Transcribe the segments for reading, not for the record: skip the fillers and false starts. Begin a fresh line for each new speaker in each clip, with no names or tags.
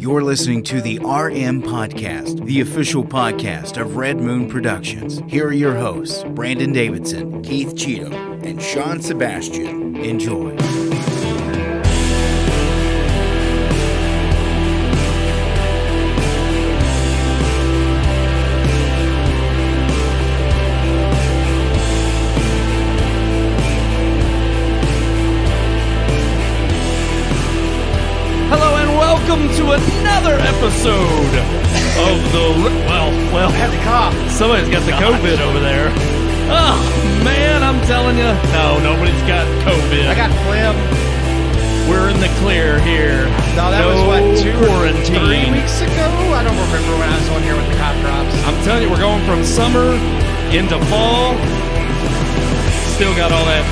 You're listening to the RMPodcast, the official podcast of Red Moon Productions. Here are your hosts, Brandon Davidson, Keith Cheatham, and Sean Sebastian. Enjoy.
Welcome to another episode of the... Well,
I had the cough.
Somebody's got the COVID over there. Oh, man, I'm telling you. No, nobody's got COVID.
I got phlegm.
We're in the clear here.
No, that was what, 2 or 3
quarantine.
weeks ago? I don't remember when I was on here with the cough drops.
I'm telling you, we're going from summer into fall. Still got all that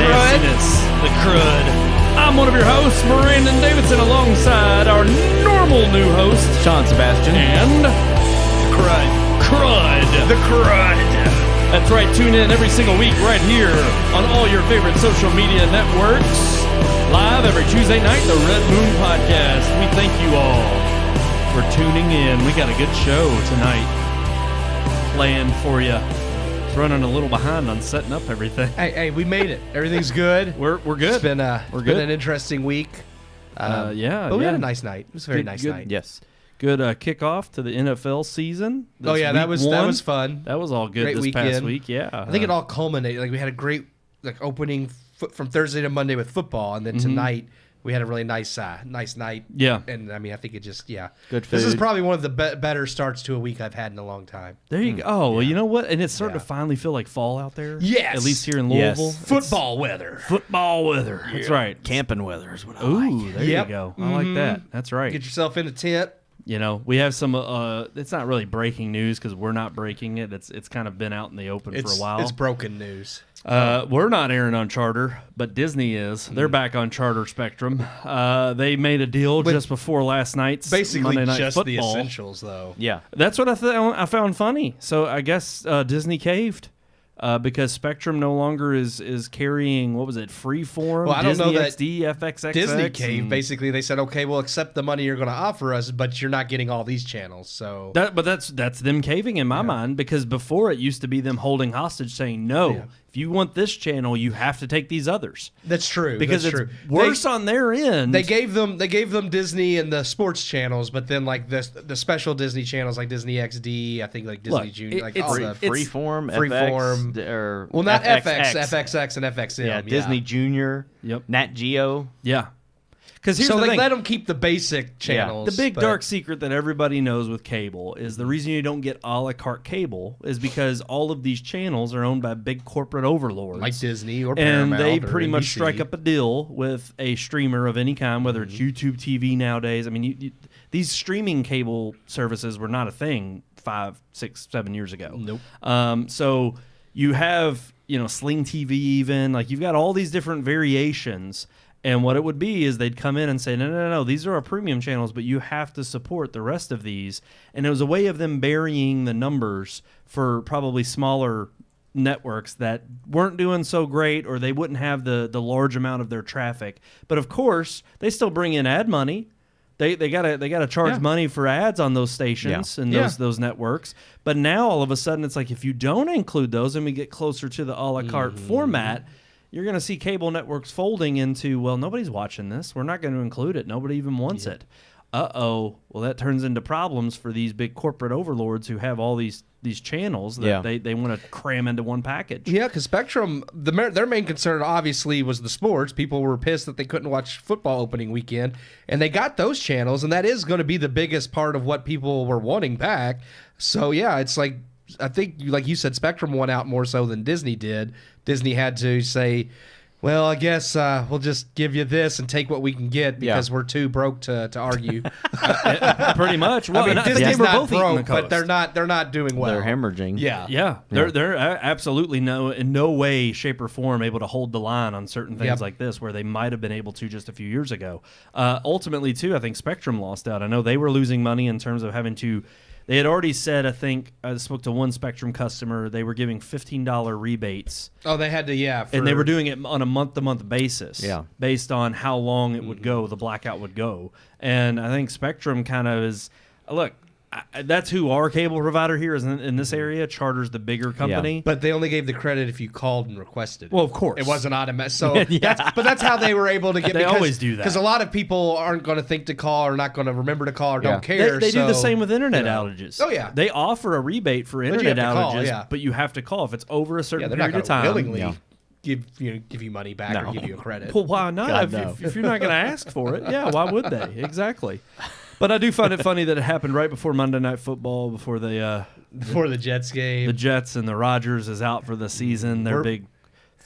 nastiness, the crud. I'm one of your hosts, Brandon Davidson, alongside our normal new host,
Sean Sebastian.
And Crud. The Crud. That's right, tune in every single week right here on all your favorite social media networks. Live every Tuesday night, the Red Moon Podcast. We thank you all for tuning in. We got a good show tonight planned for you. Running a little behind on setting up everything.
Hey, we made it. Everything's good.
We're good.
It's been an interesting week. But we had a nice night. It was a very nice night.
Yes.
Good kickoff to the NFL season.
That was fun.
That was all good
great
this
weekend.
Past week. Yeah,
I think it all culminated. Like we had a great opening from Thursday to Monday with football, and then tonight we had a really nice night.
Yeah.
And I mean, I think it just,
Good food.
This is probably one of the better starts to a week I've had in a long time.
There you go. Oh, well, you know what? And it's starting to finally feel like fall out there.
Yes.
At least here in Louisville.
Yes.
Football weather.
Football weather. That's right.
Camping weather is what I
Ooh,
like.
there you go. I like that. That's right.
Get yourself in a tent.
You know, we have some, it's not really breaking news because we're not breaking it. It's kind of been out in the open for a while.
It's broken news.
We're not airing on Charter, but Disney is. They're back on Charter Spectrum. They made a deal just before last night's
basically
Monday Night
just
Football.
the essentials, though.
Yeah.
That's what I found funny. So I guess Disney caved because Spectrum no longer is carrying, what was it, Freeform,
well, I don't
Disney
know that
XD, FXXX.
Disney caved. Basically, they said, okay, we'll accept the money you're going to offer us, but you're not getting all these channels. So,
But that's them caving in my mind, because before it used to be them holding hostage saying, no, if you want this channel, you have to take these others.
That's true.
Because
that's
it's
true.
worse on their end.
They gave them Disney and the sports channels, but then like the special Disney channels like Disney XD, I think like Disney Junior, like all the
Freeform,
Freeform,
FX, or
well, not
FXX.
FXX and FXM.
Yeah, Disney Junior.
Yep.
Nat Geo.
Yeah. Because here's
So
the
they
thing.
let them keep the basic channels.
The big dark secret that everybody knows with cable is the reason you don't get a la carte cable is because all of these channels are owned by big corporate overlords.
like Disney or
and
Paramount
they
or
pretty much
NBC.
strike up a deal with a streamer of any kind, whether it's YouTube TV nowadays. I mean, these streaming cable services were not a thing 5, 6, 7 years ago.
Nope.
So you have, Sling TV even. Like, you've got all these different variations. And what it would be is they'd come in and say, no, these are our premium channels, but you have to support the rest of these. And it was a way of them burying the numbers for probably smaller networks that weren't doing so great, or they wouldn't have the large amount of their traffic. But of course, they still bring in ad money. They gotta charge money for ads on those stations and those networks. But now all of a sudden it's like, if you don't include those and we get closer to the a la carte format, you're going to see cable networks folding into, well, nobody's watching this. We're not going to include it. Nobody even wants it. Well, that turns into problems for these big corporate overlords who have all these channels that they want to cram into one package.
Yeah, because Spectrum, their main concern obviously was the sports. People were pissed that they couldn't watch football opening weekend, and they got those channels, and that is going to be the biggest part of what people were wanting back. So, yeah, it's like, I think, like you said, Spectrum won out more so than Disney did. Disney had to say, well, I guess we'll just give you this and take what we can get because we're too broke to argue.
Pretty much. Well,
I mean, Disney's
were
not
both eating the
broke, but
coast.
they're not doing well.
They're hemorrhaging.
Yeah.
They're absolutely in no way, shape, or form able to hold the line on certain things like this, where they might have been able to just a few years ago. Ultimately, too, I think Spectrum lost out. I know they were losing money in terms of having to. They had already said, I think, I spoke to one Spectrum customer, they were giving $15 rebates.
Oh, they had to, yeah.
And they were doing it on a month-to-month basis based on how long it would go, the blackout would go. And I think Spectrum kind of is, look, that's who our cable provider here is in this area. Charter's the bigger company.
But they only gave the credit if you called and requested.
Well, of course.
It wasn't automatic. So that's how they were able to get.
They always do that.
Because a lot of people aren't going to think to call or not going to remember to call or don't care.
They do the same with internet outages.
Oh, yeah.
They offer a rebate for internet outages, but you have to call if it's over a certain period of time.
Willingly give you money back or give you a credit.
Well, why not? If you're not going to ask for it, why would they? Exactly. But I do find it funny that it happened right before Monday Night Football, before the
Jets game.
The Jets and the Rodgers is out for the season. Their big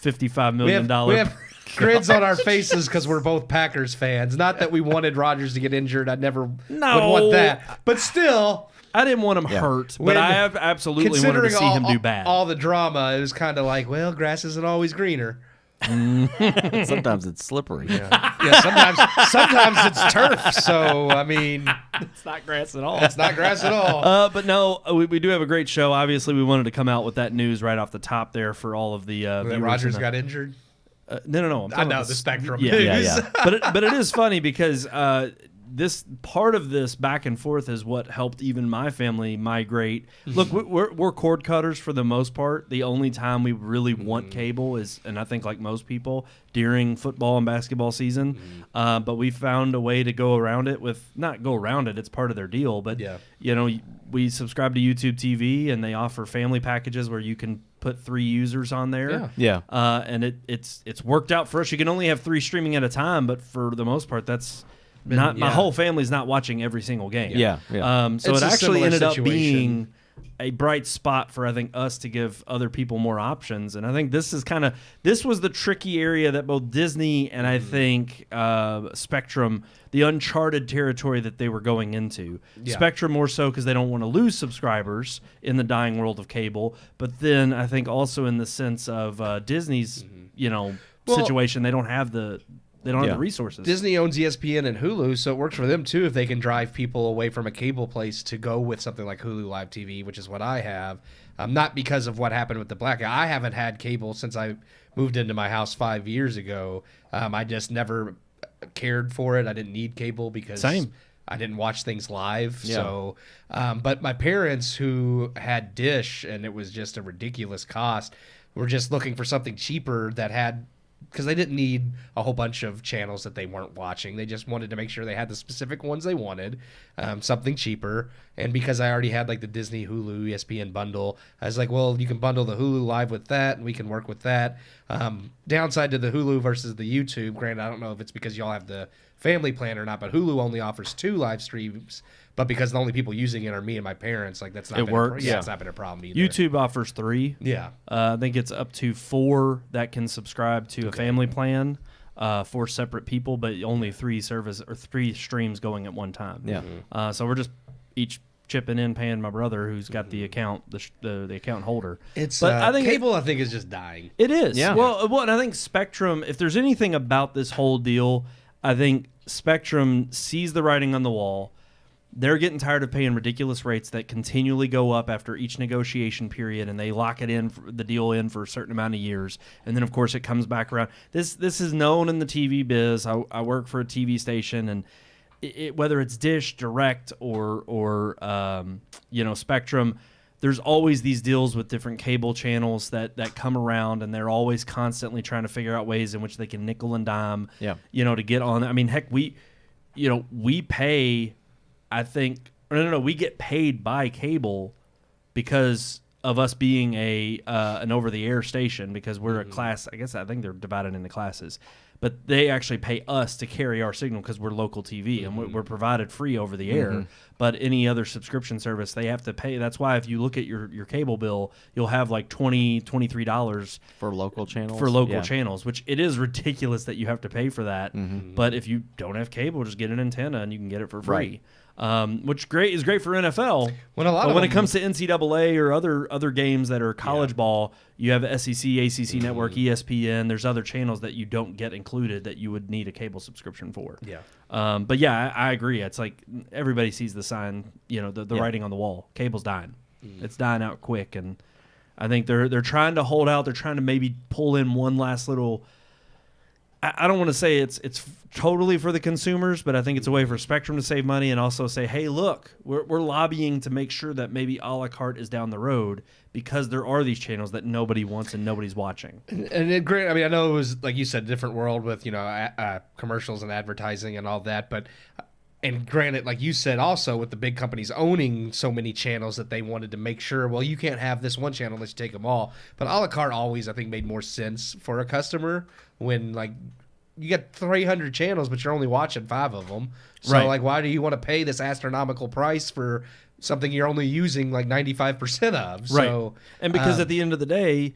$55 million.
We have grins on our faces because we're both Packers fans. Not that we wanted Rodgers to get injured. I never would want that. But still,
I didn't want him hurt. But I have absolutely wanted to see him do bad.
All the drama, it was kind of like, well, grass isn't always greener.
Sometimes it's slippery.
Sometimes it's turf. So I mean,
it's not grass at all.
It's not grass at all.
But no, we do have a great show. Obviously, we wanted to come out with that news right off the top there for all of the.
That Rodgers got injured.
No.
I know the Spectrum
news.
Yeah.
But it is funny because this part of this back and forth is what helped even my family migrate. Look, we're cord cutters for the most part. The only time we really want cable is, and I think like most people, during football and basketball season. But we found a way to go around it not go around it. It's part of their deal. But we subscribe to YouTube TV, and they offer family packages where you can put 3 users on there. And it's worked out for us. You can only have 3 streaming at a time, but for the most part, that's. My whole family's not watching every single game. So
it's
it actually ended
situation.
up being a bright spot for, I think, us to give other people more options. And I think this was the tricky area that both Disney and I think Spectrum, the uncharted territory that they were going into. Spectrum more so because they don't want to lose subscribers in the dying world of cable. But then I think also in the sense of Disney's, situation, they don't have the resources.
Disney owns ESPN and Hulu, so it works for them too if they can drive people away from a cable place to go with something like Hulu Live TV, which is what I have. Not because of what happened with the blackout. I haven't had cable since I moved into my house 5 years ago. I just never cared for it. I didn't need cable because I didn't watch things live. So, but my parents who had Dish, and it was just a ridiculous cost, were just looking for something cheaper that had. Because they didn't need a whole bunch of channels that they weren't watching. They just wanted to make sure they had the specific ones they wanted, something cheaper. And because I already had like the Disney, Hulu, ESPN bundle, I was like, well, you can bundle the Hulu Live with that, and we can work with that. Downside to the Hulu versus the YouTube, granted, I don't know if it's because y'all have the family plan or not, but Hulu only offers 2 live streams. But because the only people using it are me and my parents, like that's not
it works.
It's not been a problem either.
YouTube offers 3. I think it's up to 4 that can subscribe to a family plan, 4 separate people, but only 3 streams going at one time. So we're just each chipping in, paying my brother who's got the account, the account holder.
But I think cable, I think, is just dying.
It is. Well, and I think Spectrum. If there's anything about this whole deal, I think Spectrum sees the writing on the wall. They're getting tired of paying ridiculous rates that continually go up after each negotiation period, and they lock it in, the deal in for a certain amount of years, and then of course it comes back around. This is known in the TV biz. I work for a TV station, and whether it's Dish, Direct, or Spectrum, there's always these deals with different cable channels that come around, and they're always constantly trying to figure out ways in which they can nickel and dime, to get on. I mean, heck, we pay. I think we get paid by cable because of us being an over-the-air station because we're a class. I think they're divided into classes, but they actually pay us to carry our signal because we're local TV and we're provided free over the air. But any other subscription service, they have to pay. That's why if you look at your cable bill, you'll have like $23
for local channels.
Channels, which it is ridiculous that you have to pay for that. But if you don't have cable, just get an antenna and you can get it for free. which is great for NFL.
When a lot
but
of
when it
them-
comes to NCAA or other games that are college ball, you have SEC, ACC Network, ESPN. There's other channels that you don't get included that you would need a cable subscription for.
Yeah.
But yeah, I agree. It's like everybody sees the sign, the writing on the wall. Cable's dying. It's dying out quick, and I think they're trying to hold out. They're trying to maybe pull in one last little. I don't want to say it's totally for the consumers, but I think it's a way for Spectrum to save money and also say, hey, look, we're lobbying to make sure that maybe a la carte is down the road because there are these channels that nobody wants and nobody's watching.
And great. I mean, I know it was, like you said, a different world with, commercials and advertising and all that. But, and granted, like you said, also with the big companies owning so many channels that they wanted to make sure, well, you can't have this one channel, let's take them all. But a la carte always, I think, made more sense for a customer when, like, you got 300 channels, but you're only watching 5 of them. So,
Right.
like, why do you want to pay this astronomical price for something you're only using like 95% of?
Right.
So,
And because at the end of the day,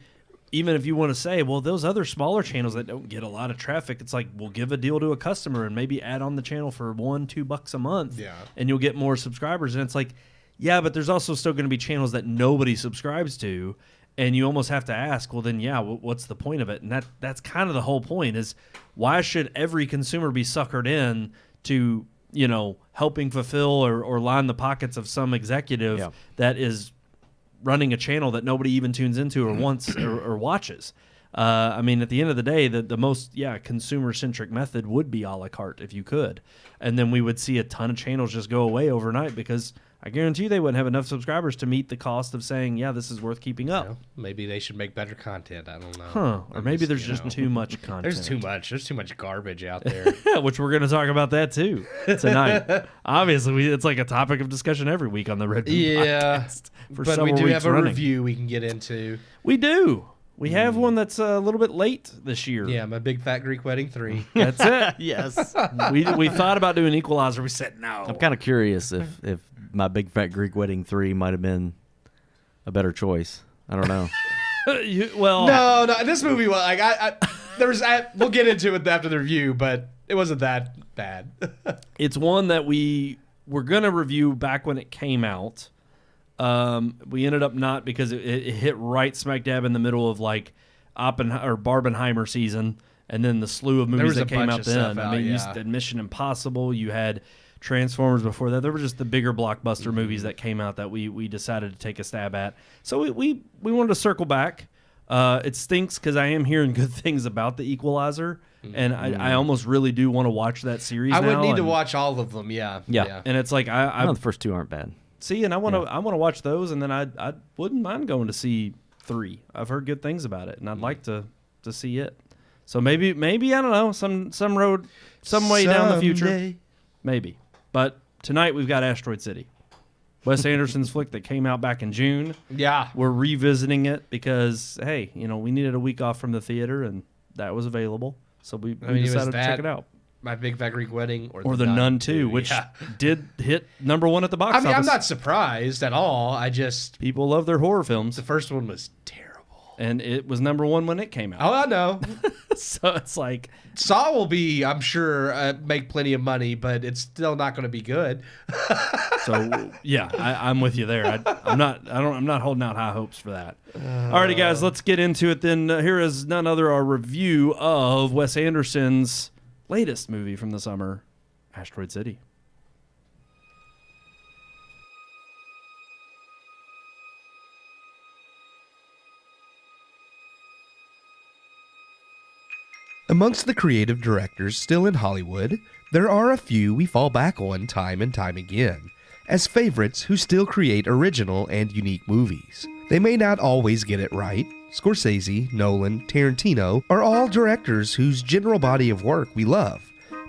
even if you want to say, well, those other smaller channels that don't get a lot of traffic, it's like, we'll give a deal to a customer and maybe add on the channel for $1-2 a month.
Yeah.
And you'll get more subscribers. And it's like, yeah, but there's also still going to be channels that nobody subscribes to. And you almost have to ask, well, then, yeah, what's the point of it? And that's kind of the whole point is why should every consumer be suckered in to, helping fulfill or line the pockets of some executive that is running a channel that nobody even tunes into or wants or watches? I mean, at the end of the day, the most, consumer-centric method would be a la carte if you could. And then we would see a ton of channels just go away overnight because I guarantee you they wouldn't have enough subscribers to meet the cost of saying, yeah, this is worth keeping up.
Maybe they should make better content. I don't know.
Huh. Or maybe there's just too much content.
There's too much. There's too much garbage out there.
Which we're going to talk about that too tonight. Obviously, it's like a topic of discussion every week on the Red Moon Podcast. For
but we
several
do
weeks
have a
running.
review we can get into.
We do. We have one that's a little bit late this year.
Yeah, my Big Fat Greek Wedding 3.
That's it.
Yes.
We thought about doing Equalizer. We said no.
I'm kind of curious if my Big Fat Greek Wedding 3 might have been a better choice. I don't know.
No, this movie was like we'll get into it after the review, but it wasn't that bad.
It's one that we were going to review back when it came out. We ended up not because it hit right smack dab in the middle of like Barbenheimer season, and then the slew of movies that came out then. I mean, you had Mission Impossible, you had Transformers before that. There were just the bigger blockbuster movies that came out that we decided to take a stab at. So we wanted to circle back. It stinks because I am hearing good things about the Equalizer, and I almost really do want to watch that series.
I would need to watch all of them. Yeah.
And it's like
No, the first 2 aren't bad.
See, and I want to watch those, and then I wouldn't mind going to see 3. I've heard good things about it, and I'd like to see it. So maybe I don't know, some road, some way down the future, maybe. But tonight we've got Asteroid City, Wes Anderson's flick that came out back in June.
Yeah,
we're revisiting it because hey, we needed a week off from the theater, and that was available, so we decided to check it out.
My Big Fat Greek Wedding
or the Nun 2, which did hit #1 at the box office.
I'm not surprised at all.
People love their horror films.
The first one was terrible.
And it was #1 when it came out.
Oh, I know.
So it's like
Saw will be, I'm sure, make plenty of money, but it's still not going to be good.
So yeah, I'm with you there. I'm not holding out high hopes for that. Alrighty, guys, let's get into it. Then here is none other our review of Wes Anderson's latest movie from the summer, Asteroid City.
Amongst the creative directors still in Hollywood, there are a few we fall back on time and time again, as favorites who still create original and unique movies. They may not always get it right. Scorsese, Nolan, Tarantino are all directors whose general body of work we love,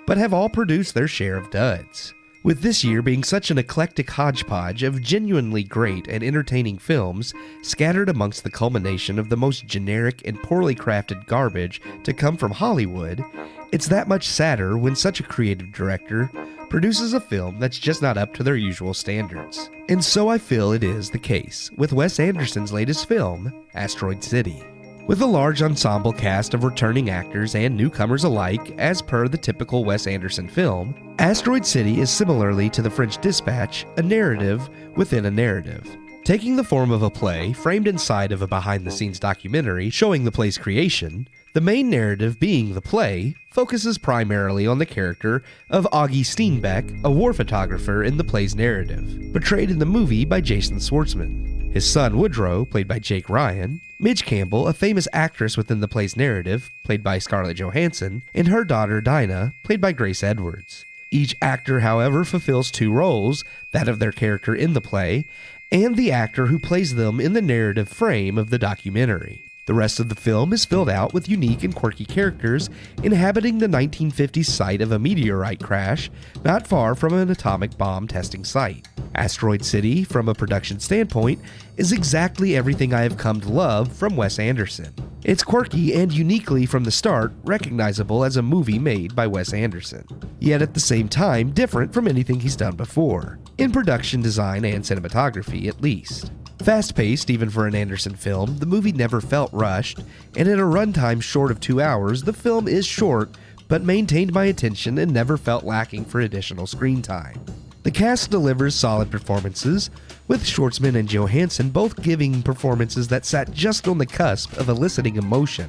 but have all produced their share of duds. With this year being such an eclectic hodgepodge of genuinely great and entertaining films scattered amongst the culmination of the most generic and poorly crafted garbage to come from Hollywood, it's that much sadder when such a creative director produces a film that's just not up to their usual standards. And so I feel it is the case with Wes Anderson's latest film, Asteroid City. With a large ensemble cast of returning actors and newcomers alike, as per the typical Wes Anderson film, Asteroid City is similarly to The French Dispatch, a narrative within a narrative. Taking the form of a play framed inside of a behind-the-scenes documentary showing the play's creation, the main narrative being the play focuses primarily on the character of Augie Steenbeck, a war photographer in the play's narrative, portrayed in the movie by Jason Schwartzman. His son Woodrow, played by Jake Ryan, Midge Campbell, a famous actress within the play's narrative, played by Scarlett Johansson, and her daughter Dinah, played by Grace Edwards. Each actor, however, fulfills two roles, that of their character in the play, and the actor who plays them in the narrative frame of the documentary. The rest of the film is filled out with unique and quirky characters inhabiting the 1950s site of a meteorite crash not far from an atomic bomb testing site. Asteroid City, from a production standpoint, is exactly everything I have come to love from Wes Anderson. It's quirky and uniquely from the start recognizable as a movie made by Wes Anderson, yet at the same time different from anything he's done before, in production design and cinematography at least. Fast-paced, even for an Anderson film, the movie never felt rushed, and at a runtime short of 2 hours, the film is short, but maintained my attention and never felt lacking for additional screen time. The cast delivers solid performances, with Schwartzman and Johansson both giving performances that sat just on the cusp of eliciting emotion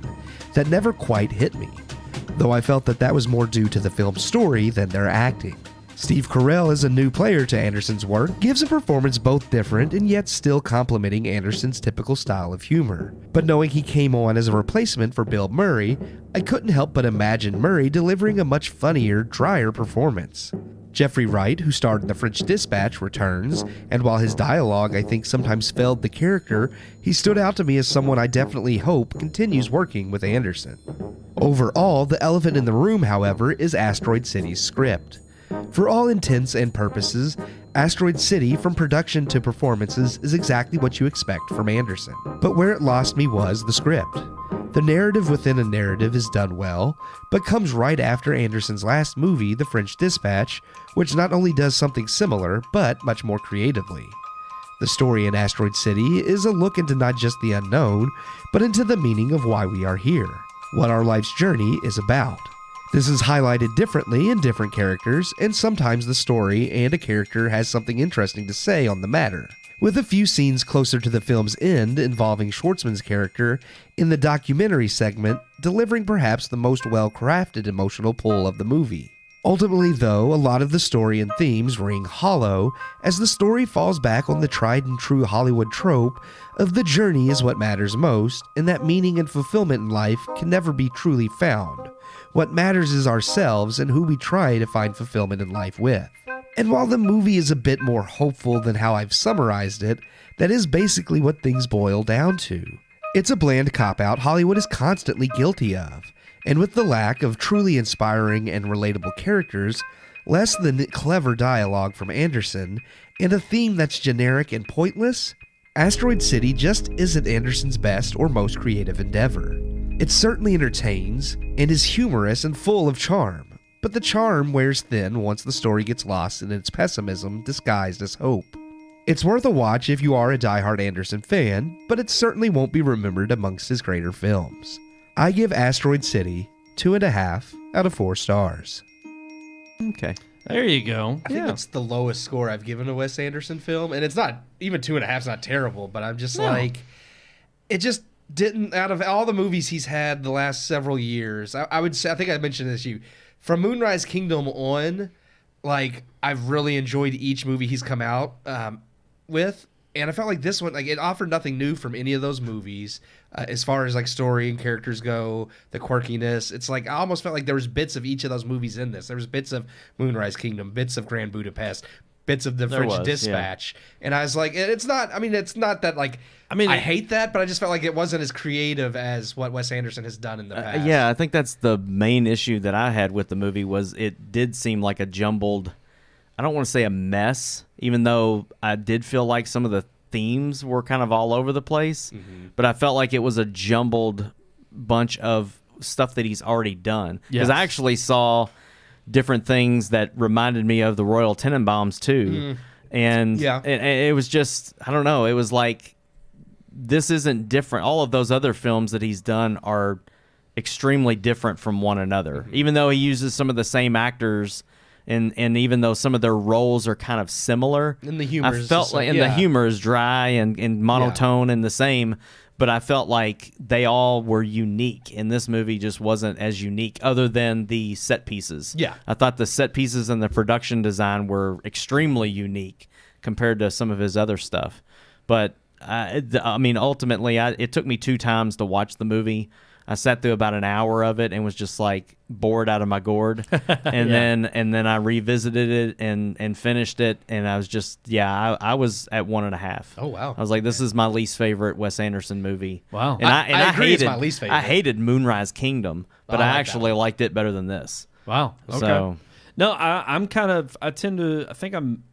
that never quite hit me, though I felt that was more due to the film's story than their acting. Steve Carell, as a new player to Anderson's work, gives a performance both different and yet still complementing Anderson's typical style of humor. But knowing he came on as a replacement for Bill Murray, I couldn't help but imagine Murray delivering a much funnier, drier performance. Jeffrey Wright, who starred in The French Dispatch, returns, and while his dialogue I think sometimes failed the character, he stood out to me as someone I definitely hope continues working with Anderson. Overall, the elephant in the room, however, is Asteroid City's script. For all intents and purposes, Asteroid City, from production to performances, is exactly what you expect from Anderson. But where it lost me was the script. The narrative within a narrative is done well, but comes right after Anderson's last movie, The French Dispatch, which not only does something similar, but much more creatively. The story in Asteroid City is a look into not just the unknown, but into the meaning of why we are here, what our life's journey is about. This is highlighted differently in different characters, and sometimes the story and a character has something interesting to say on the matter, with a few scenes closer to the film's end involving Schwartzman's character in the documentary segment delivering perhaps the most well-crafted emotional pull of the movie. Ultimately, though, a lot of the story and themes ring hollow as the story falls back on the tried-and-true Hollywood trope of the journey is what matters most, and that meaning and fulfillment in life can never be truly found. What matters is ourselves and who we try to find fulfillment in life with. And while the movie is a bit more hopeful than how I've summarized it, that is basically what things boil down to. It's a bland cop-out Hollywood is constantly guilty of, and with the lack of truly inspiring and relatable characters, less than clever dialogue from Anderson, and a theme that's generic and pointless, Asteroid City just isn't Anderson's best or most creative endeavor. It certainly entertains, and is humorous and full of charm, but the charm wears thin once the story gets lost in its pessimism disguised as hope. It's worth a watch if you are a diehard Anderson fan, but it certainly won't be remembered amongst his greater films. I give Asteroid City 2.5 out of 4 stars.
Okay.
There you go.
I think that's the lowest score I've given a Wes Anderson film, and it's not, even 2.5 is not terrible, but I'm just like, it just didn't, out of all the movies he's had the last several years, I would say, I think I mentioned this to you, from Moonrise Kingdom on, like, I've really enjoyed each movie he's come out with, and I felt like this one, like, it offered nothing new from any of those movies as far as, like, story and characters go, the quirkiness. It's like, I almost felt like there was bits of each of those movies in this. There was bits of Moonrise Kingdom, bits of Grand Budapest, bits of the French Dispatch. Yeah. And I was like, it's not that, like, I hate that, but I just felt like it wasn't as creative as what Wes Anderson has done in the past.
Yeah, I think that's the main issue that I had with the movie was it did seem like a jumbled, I don't want to say a mess, even though I did feel like some of the themes were kind of all over the place, but I felt like it was a jumbled bunch of stuff that he's already done. Because I actually saw different things that reminded me of the Royal Tenenbaums too. And it was just, I don't know, it was like this isn't different. All of those other films that he's done are extremely different from one another. Even though he uses some of the same actors, and even though some of their roles are kind of similar,
And the humor
I
is
felt
just
like,
like-
and
yeah.
the humor is dry and monotone and the same. But I felt like they all were unique, and this movie just wasn't as unique, other than the set pieces.
Yeah.
I thought the set pieces and the production design were extremely unique compared to some of his other stuff. But I mean, ultimately, it took me 2 times to watch the movie. I sat through about an hour of it and was just like bored out of my gourd, and then I revisited it and finished it, and I was just I was at 1.5.
Oh, wow.
I was like, this is my least favorite Wes Anderson movie.
Wow.
And
I agree,
hated
it's my least favorite.
I hated Moonrise Kingdom, but
I
I
like that
actually liked it better than this.
Wow. Okay.
So
No, I think I'm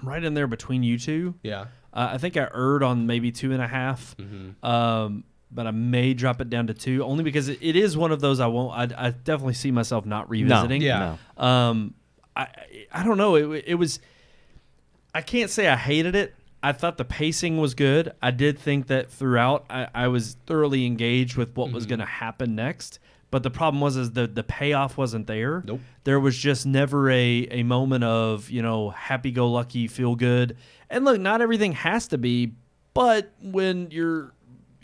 right in there between you two.
Yeah.
I think I erred on maybe 2.5. But I may drop it down to 2, only because it is one of those I definitely see myself not revisiting.
Yeah.
no.
I don't know. It was. I can't say I hated it. I thought the pacing was good. I did think that throughout I was thoroughly engaged with what was going to happen next. But the problem was the payoff wasn't there.
Nope.
There was just never a moment of, happy-go-lucky, feel good. And look, not everything has to be, but when your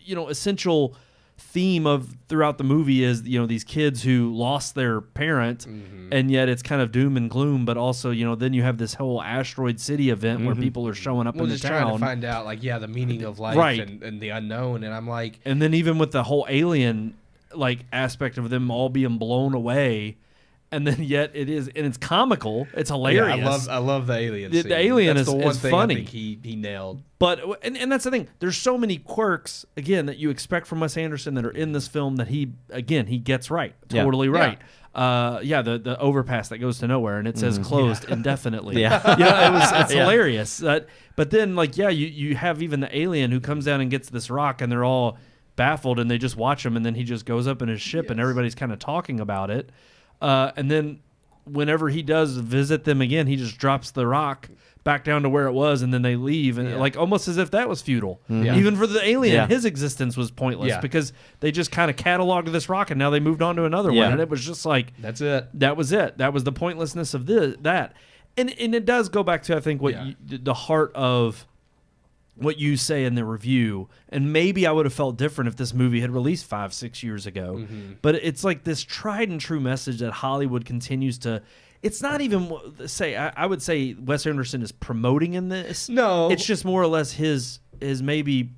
essential theme of throughout the movie is these kids who lost their parent, and yet it's kind of doom and gloom, but also then you have this whole Asteroid City event where people are showing up
Well,
in the
just trying to
town,
find out, the meaning of life
Right.
and the unknown. And I'm like,
and then even with the whole alien aspect of them all being blown away, and then yet it's comical, it's hilarious.
I love the alien.
The
scene.
alien
That's
is-
the one
is
thing
funny.
I think he nailed.
But and that's the thing. There's so many quirks again that you expect from Wes Anderson that are in this film that he gets right,
Yeah.
totally right. The overpass that goes to nowhere and it says closed indefinitely.
Yeah.
It's hilarious. But then you have even the alien who comes down and gets this rock and they're all baffled and they just watch him and then he just goes up in his ship and everybody's kind of talking about it. And then whenever he does visit them again, he just drops the rock back down to where it was, and then they leave, and almost as if that was futile.
Yeah.
Even for the alien,
Yeah.
his existence was pointless
Yeah.
because they just kind of cataloged this rock, and now they moved on to another
Yeah.
one, and it was just like
That's it.
that was it. That was the pointlessness of that, and it does go back to I think what the heart of what you say in the review, and maybe I would have felt different if this movie had released 5-6 years ago. But it's like this tried and true message that Hollywood continues to. It's not even I would say Wes Anderson is promoting in this.
No.
It's just more or less his maybe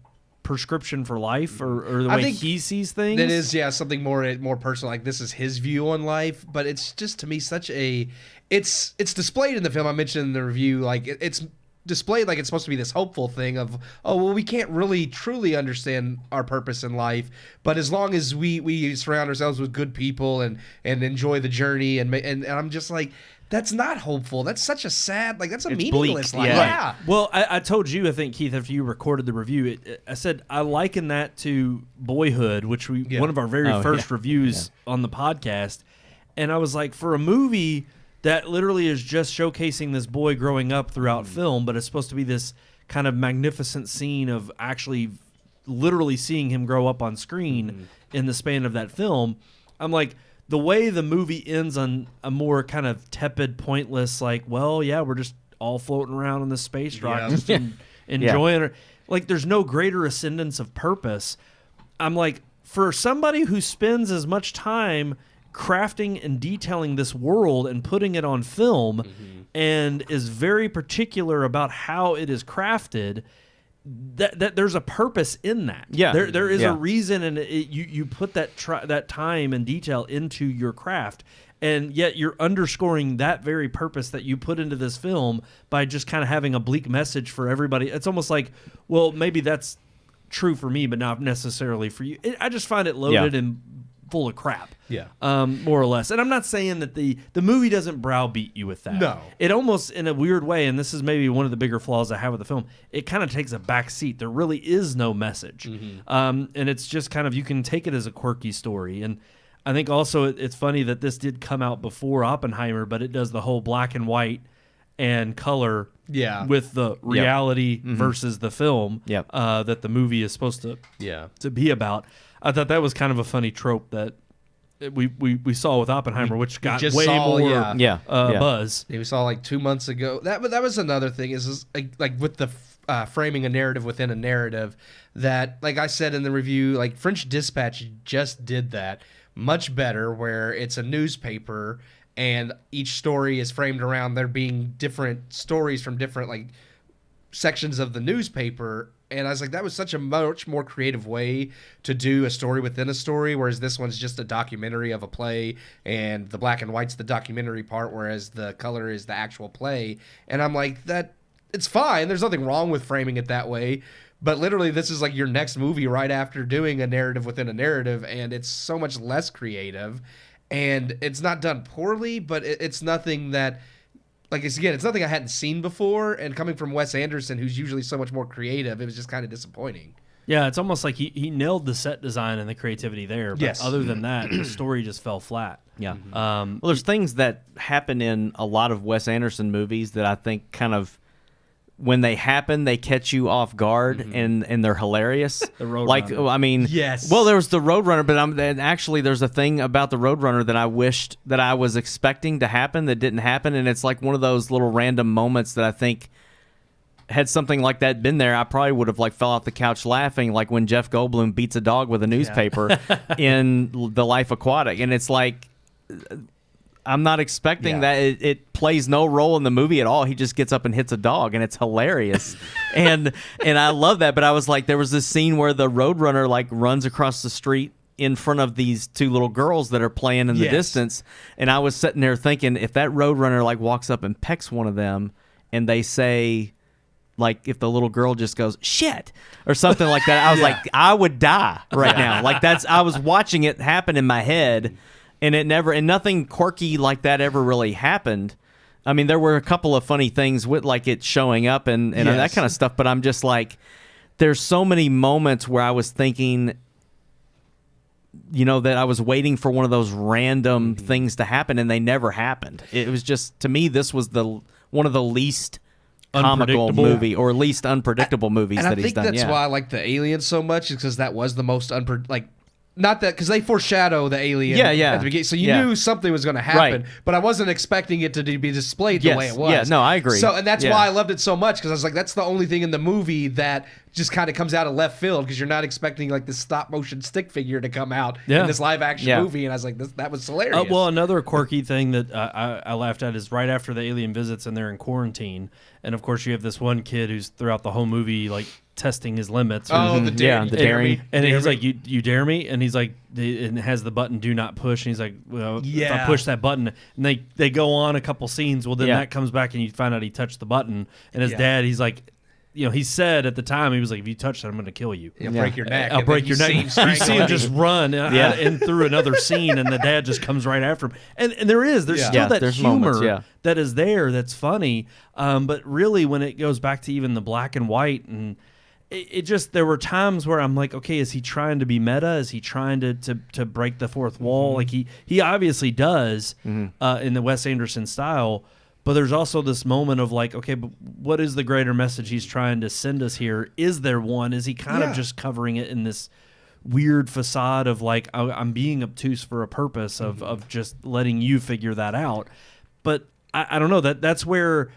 prescription for life or the
I
way
think
he sees things.
That is, something more personal. Like this is his view on life, but it's just to me such a. It's displayed in the film. I mentioned in the review, like it's displayed like it's supposed to be this hopeful thing of, oh well, we can't really truly understand our purpose in life, but as long as we surround ourselves with good people and enjoy the journey and I'm just like, that's not hopeful. That's such a sad, that's a
It's
meaningless
bleak,
life.
yeah.
Yeah.
Well, I told you, I think, Keith, after you recorded the review, I said I liken that to Boyhood, which one of our very first reviews on the podcast. And I was like, for a movie that literally is just showcasing this boy growing up throughout film, but it's supposed to be this kind of magnificent scene of actually literally seeing him grow up on screen in the span of that film. I'm like, the way the movie ends on a more kind of tepid, pointless, we're just all floating around in the space rock, just enjoying it. Like, there's no greater ascendance of purpose. I'm like, for somebody who spends as much time crafting and detailing this world and putting it on film and is very particular about how it is crafted, that there's a purpose in that.
Yeah.
There is
Yeah.
a reason, and you put that time and detail into your craft, and yet you're underscoring that very purpose that you put into this film by just kind of having a bleak message for everybody. It's almost like, well, maybe that's true for me, but not necessarily for you. I just find it loaded and full of crap.
Yeah.
More or less. And I'm not saying that the movie doesn't browbeat you with that.
No.
It almost, in a weird way, and this is maybe one of the bigger flaws I have with the film, it kind of takes a back seat. There really is no message. And it's just kind of, you can take it as a quirky story. And I think also it's funny that this did come out before Oppenheimer, but it does the whole black and white and color
Yeah.
with the reality versus the film
Yep.
that the movie is supposed to be about. I thought that was kind of a funny trope that we saw with Oppenheimer, which got
just
way
saw,
more
Yeah.
buzz.
We saw like 2 months ago. That was another thing is like with the framing a narrative within a narrative that, like I said in the review, like French Dispatch just did that much better, where it's a newspaper and each story is framed around there being different stories from different like sections of the newspaper. And I was like, that was such a much more creative way to do a story within a story, whereas this one's just a documentary of a play, and the black and white's the documentary part, whereas the color is the actual play. And I'm like, that it's fine. There's nothing wrong with framing it that way. But literally, this is like your next movie right after doing a narrative within a narrative, and it's so much less creative. And it's not done poorly, but it's nothing that... Like, it's nothing I hadn't seen before, and coming from Wes Anderson, who's usually so much more creative, it was just kind of disappointing.
Yeah, it's almost like he nailed the set design and the creativity there. But
Yes.
other than that, the story just fell flat.
Yeah. Well, there's things that happen in a lot of Wes Anderson movies that I think kind of, when they happen, they catch you off guard and they're hilarious.
The Roadrunner.
Like, I mean,
Yes.
Well, there was the Roadrunner, but and actually, there's a thing about the Roadrunner that I wished that I was expecting to happen that didn't happen, and it's like one of those little random moments that I think, had something like that been there, I probably would have like fell off the couch laughing, like when Jeff Goldblum beats a dog with a newspaper in The Life Aquatic, and it's like, I'm not expecting that. It plays no role in the movie at all. He just gets up and hits a dog, and it's hilarious. and I love that. But I was like, there was this scene where the Roadrunner like runs across the street in front of these two little girls that are playing in the distance. And I was sitting there thinking, if that Roadrunner like walks up and pecks one of them, and they say, like, if the little girl just goes shit or something like that, I was like, I would die right now. Like, I was watching it happen in my head. And nothing quirky like that ever really happened. I mean, there were a couple of funny things with like it showing up and that kind of stuff, but I'm just like, there's so many moments where I was thinking, that I was waiting for one of those random things to happen, and they never happened. It was just, to me, this was one of the least comical movie or least unpredictable movies that he's done.
And I think that's why I like the Alien so much, is because that was the most not that, because they foreshadow the alien at the beginning, so you knew something was going to happen, but I wasn't expecting it to be displayed the way it was.
Yeah, no, I agree.
So, and that's why I loved it so much, because I was like, that's the only thing in the movie that just kind of comes out of left field, because you're not expecting like this stop motion stick figure to come out in this live action movie, and I was like, that was hilarious.
Well, another quirky thing that I laughed at is right after the alien visits and they're in quarantine, and of course you have this one kid who's throughout the whole movie like testing his limits.
The daring.
And he's like, you dare me? And he's like, and has the button do not push. And he's like, well, if I push that button, and they go on a couple scenes. Well, then that comes back and you find out he touched the button. And his dad, he's like, he said at the time, he was like, if you touch that, I'm going to kill you.
You'll break your neck.
I'll break your neck. You see him just run and through another scene, and the dad just comes right after him. And there's still that humor
moments,
that is there that's funny. But really, when it goes back to even the black and white, and it just, there were times where I'm like, okay, is he trying to be meta? Is he trying to break the fourth wall? Like he obviously does in the Wes Anderson style. But there's also this moment of like, okay, but what is the greater message he's trying to send us here? Is there one? Is he kind of just covering it in this weird facade of like, I'm being obtuse for a purpose of just letting you figure that out? But I don't know, that's where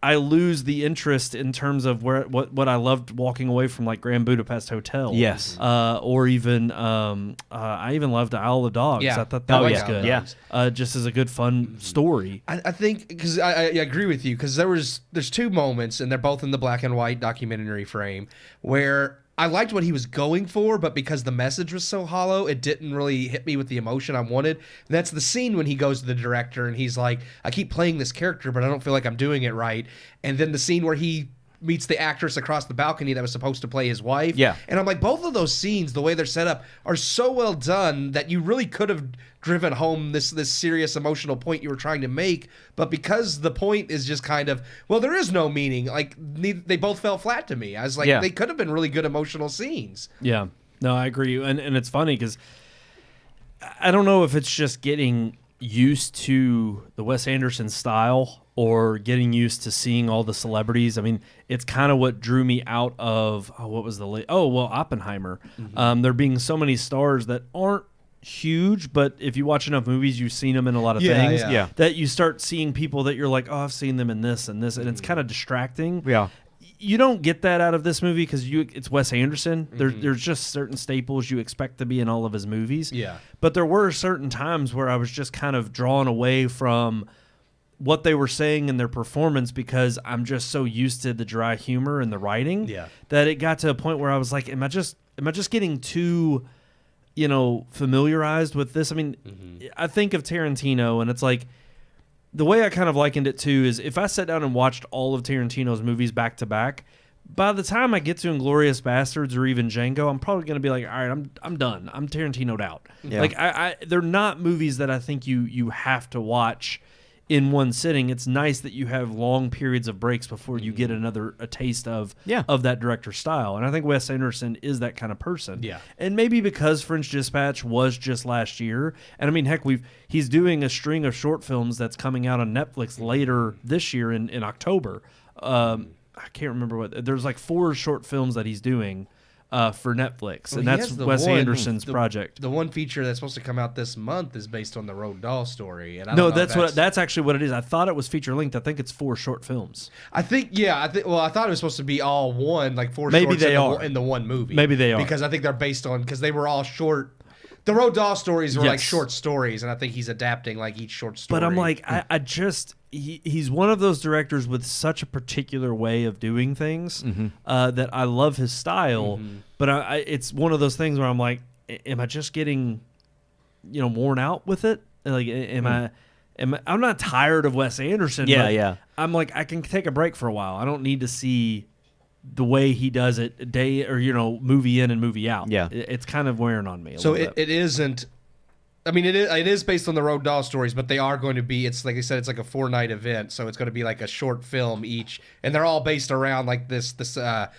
I lose the interest in terms of what I loved walking away from, like Grand Budapest Hotel.
Yes.
Or even I even loved Isle of Dogs.
Yeah.
I thought that was good.
Yeah.
Just as a good fun story.
I think, because I agree with you, because there's two moments, and they're both in the black and white documentary frame, where I liked what he was going for, but because the message was so hollow, it didn't really hit me with the emotion I wanted. And that's the scene when he goes to the director and he's like, I keep playing this character, but I don't feel like I'm doing it right. And then the scene where he meets the actress across the balcony that was supposed to play his wife.
Yeah.
And I'm like, both of those scenes, the way they're set up, are so well done that you really could have driven home this serious emotional point you were trying to make. But because the point is just kind of, well, there is no meaning, like they both fell flat to me. I was like, they could have been really good emotional scenes.
Yeah. No, I agree. And it's funny because I don't know if it's just getting used to the Wes Anderson style or getting used to seeing all the celebrities. I mean, it's kind of what drew me out of Oppenheimer. There being so many stars that aren't huge, but if you watch enough movies, you've seen them in a lot of things.
yeah.
That you start seeing people that you're like, oh, I've seen them in this and this, and it's kind of distracting.
Yeah.
You don't get that out of this movie because it's Wes Anderson. There's just certain staples you expect to be in all of his movies.
Yeah.
But there were certain times where I was just kind of drawn away from what they were saying in their performance because I'm just so used to the dry humor and the writing that it got to a point where I was like, am I just getting too, familiarized with this? I mean, I think of Tarantino and it's like, the way I kind of likened it to is if I sat down and watched all of Tarantino's movies back to back, by the time I get to Inglourious Bastards or even Django, I'm probably going to be like, all right, I'm done. I'm Tarantino'd out.
Yeah.
Like they're not movies that I think you have to watch in one sitting. It's nice that you have long periods of breaks before you get a taste of that director's style. And I think Wes Anderson is that kind of person. Yeah. And maybe because French Dispatch was just last year, and I mean, heck, he's doing a string of short films that's coming out on Netflix later this year in October. I can't remember there's like 4 short films that he's doing for Netflix, and that's Wes Anderson's project.
The one feature that's supposed to come out this month is based on the Roald Dahl story. And
that's actually what it is. I thought it was feature length. I think it's 4 short films.
I thought it was supposed to be all one, like 4
Maybe
shorts
they are
in the one movie.
Maybe they are,
because I think they're based on because they were all short. The Roald Dahl stories were like short stories, and I think he's adapting like each short story.
But I'm like, he's one of those directors with such a particular way of doing things that I love his style. But it's one of those things where I'm like, am I just getting, worn out with it? Like, I'm not tired of Wes Anderson.
Yeah.
I'm like, I can take a break for a while. I don't need to see the way he does it movie in and movie out. Yeah. It's kind of wearing on me.
So it isn't. I mean, it is based on the Roald Dahl stories, but they are going to be. It's like I said, it's like a 4-night event, so it's going to be like a short film each, and they're all based around like this. The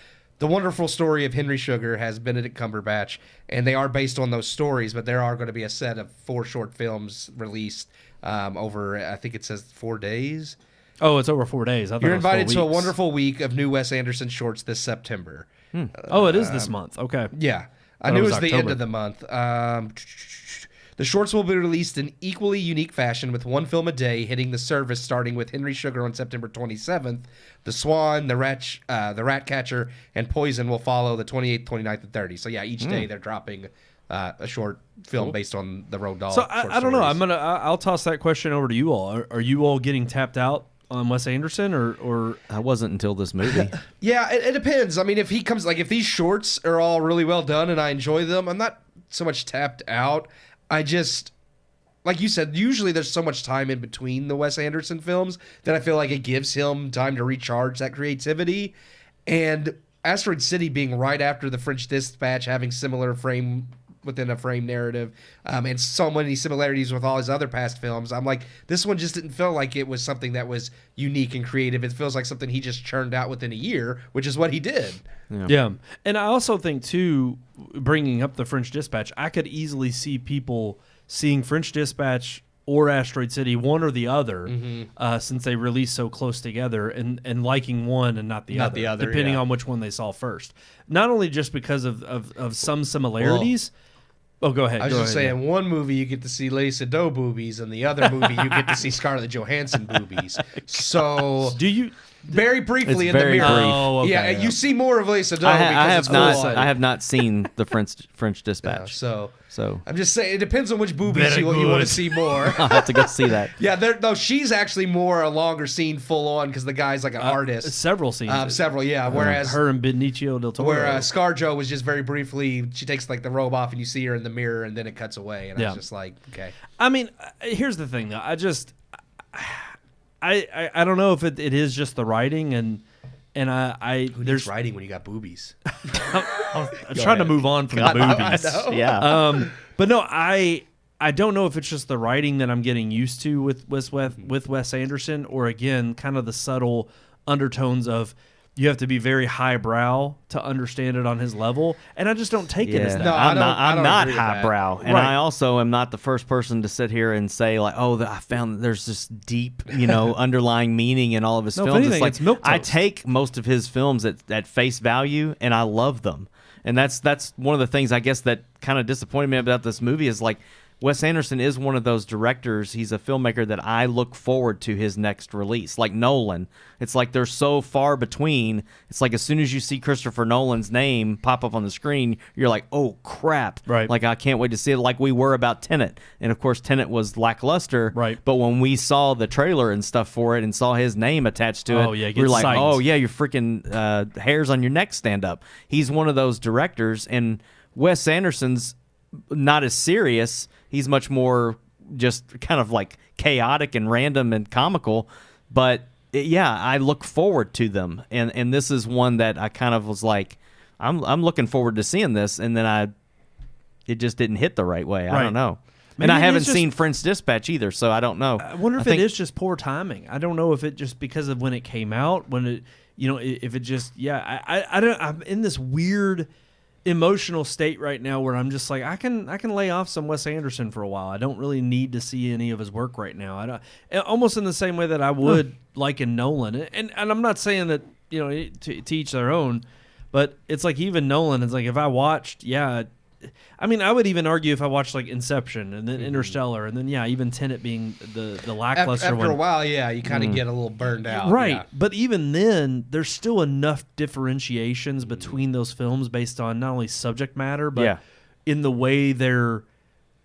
Wonderful Story of Henry Sugar has Benedict Cumberbatch, and they are based on those stories. But there are going to be a set of 4 short films released over. I think it says 4 days.
Oh, it's over 4 days.
You're invited to a wonderful week of new Wes Anderson shorts this September.
It is this month. Okay.
Yeah. I knew it was the end of the month. The shorts will be released in equally unique fashion with 1 film a day hitting the service starting with Henry Sugar on September 27th. The Swan, the Ratcatcher, and Poison will follow the 28th, 29th, and 30th. So yeah, each day they're dropping a short film based on the Roald Dahl.
So I don't know. I'll toss that question over to you all. Are you all getting tapped out on Wes Anderson or
I wasn't until this movie.
Yeah, it depends. I mean, if these shorts are all really well done and I enjoy them, I'm not so much tapped out. I just, like you said, usually there's so much time in between the Wes Anderson films that I feel like it gives him time to recharge that creativity. And Asteroid City being right after the French Dispatch, having similar frame within a frame narrative, and so many similarities with all his other past films. I'm like, this one just didn't feel like it was something that was unique and creative. It feels like something he just churned out within a year, which is what he did.
Yeah. And I also think, too, bringing up the French Dispatch, I could easily see people seeing French Dispatch or Asteroid City, one or the other, since they release so close together, and liking one and not the other, depending on which one they saw first. Not only just because of some similarities. Go ahead.
I was just saying, one movie you get to see Lea Seydoux boobies, and the other movie you get to see Scarlett Johansson boobies. So
do you?
Very briefly
it's
in
very
the mirror.
brief.
Oh, okay, yeah, you see more of Lea Seydoux.
I have not seen the French Dispatch.
So
So
I'm just saying, it depends on which boobies you want to see more.
I'll have to go see that.
Yeah, no, she's actually more a longer scene full on because the guy's like an artist.
Several scenes.
Several, yeah. Whereas
her and Benicio del Toro.
Where ScarJo was just very briefly, she takes like the robe off and you see her in the mirror and then it cuts away. And I was just like, okay.
I mean, here's the thing though. I don't know if it is just the writing and
there's writing when you got boobies.
I'm trying to move on from the movies.
I know.
Yeah.
But no, I don't know if it's just the writing that I'm getting used to with Wes Anderson, or again, kind of the subtle undertones of you have to be very highbrow to understand it on his level, and I just don't take it as that.
No, I
I'm
don't
not
agree with that.
highbrow, and
Right.
I also am not the first person to sit here and say like, "Oh, I found that there's this deep, underlying meaning in all of his
No, if
films."
anything,
It's
it's
like
milquetoast.
I take most of his films at face value, and I love them, and that's one of the things I guess that kind of disappointed me about this movie is like. Wes Anderson is one of those directors. He's a filmmaker that I look forward to his next release. Like Nolan, it's like they're so far between. It's like as soon as you see Christopher Nolan's name pop up on the screen, you're like, oh, crap.
Right.
Like, I can't wait to see it like we were about Tenet. And, of course, Tenet was lackluster.
Right.
But when we saw the trailer and stuff for it and saw his name attached to
Oh,
it,
yeah, it
we were
gets
like,
psyched.
oh, yeah, your freaking hairs on your neck stand up. He's one of those directors. And Wes Anderson's not as serious. He's much more just kind of like chaotic and random and comical. But yeah, I look forward to them. And this is one that I kind of was like, I'm looking forward to seeing this. And then it just didn't hit the right way. I
Right.
don't know.
Maybe
And I
it
haven't
is just-
seen French Dispatch either, so I don't know.
I wonder if
think-
it is just poor timing. I don't know if it just because of when it came out, when it, if it just, I don't. I'm in this weird emotional state right now where I'm just like I can lay off some Wes Anderson for a while. I don't really need to see any of his work right now. I don't, almost in the same way that I would like in Nolan. And I'm not saying that to each their own, but it's like even Nolan. It's like if I watched, I mean, I would even argue if I watched like Inception and then Interstellar and then even Tenet being the lackluster
After
one.
a while, you kind of get a little burned out.
Right.
Yeah.
But even then, there's still enough differentiations between those films based on not only subject matter, but
Yeah.
in the way they're,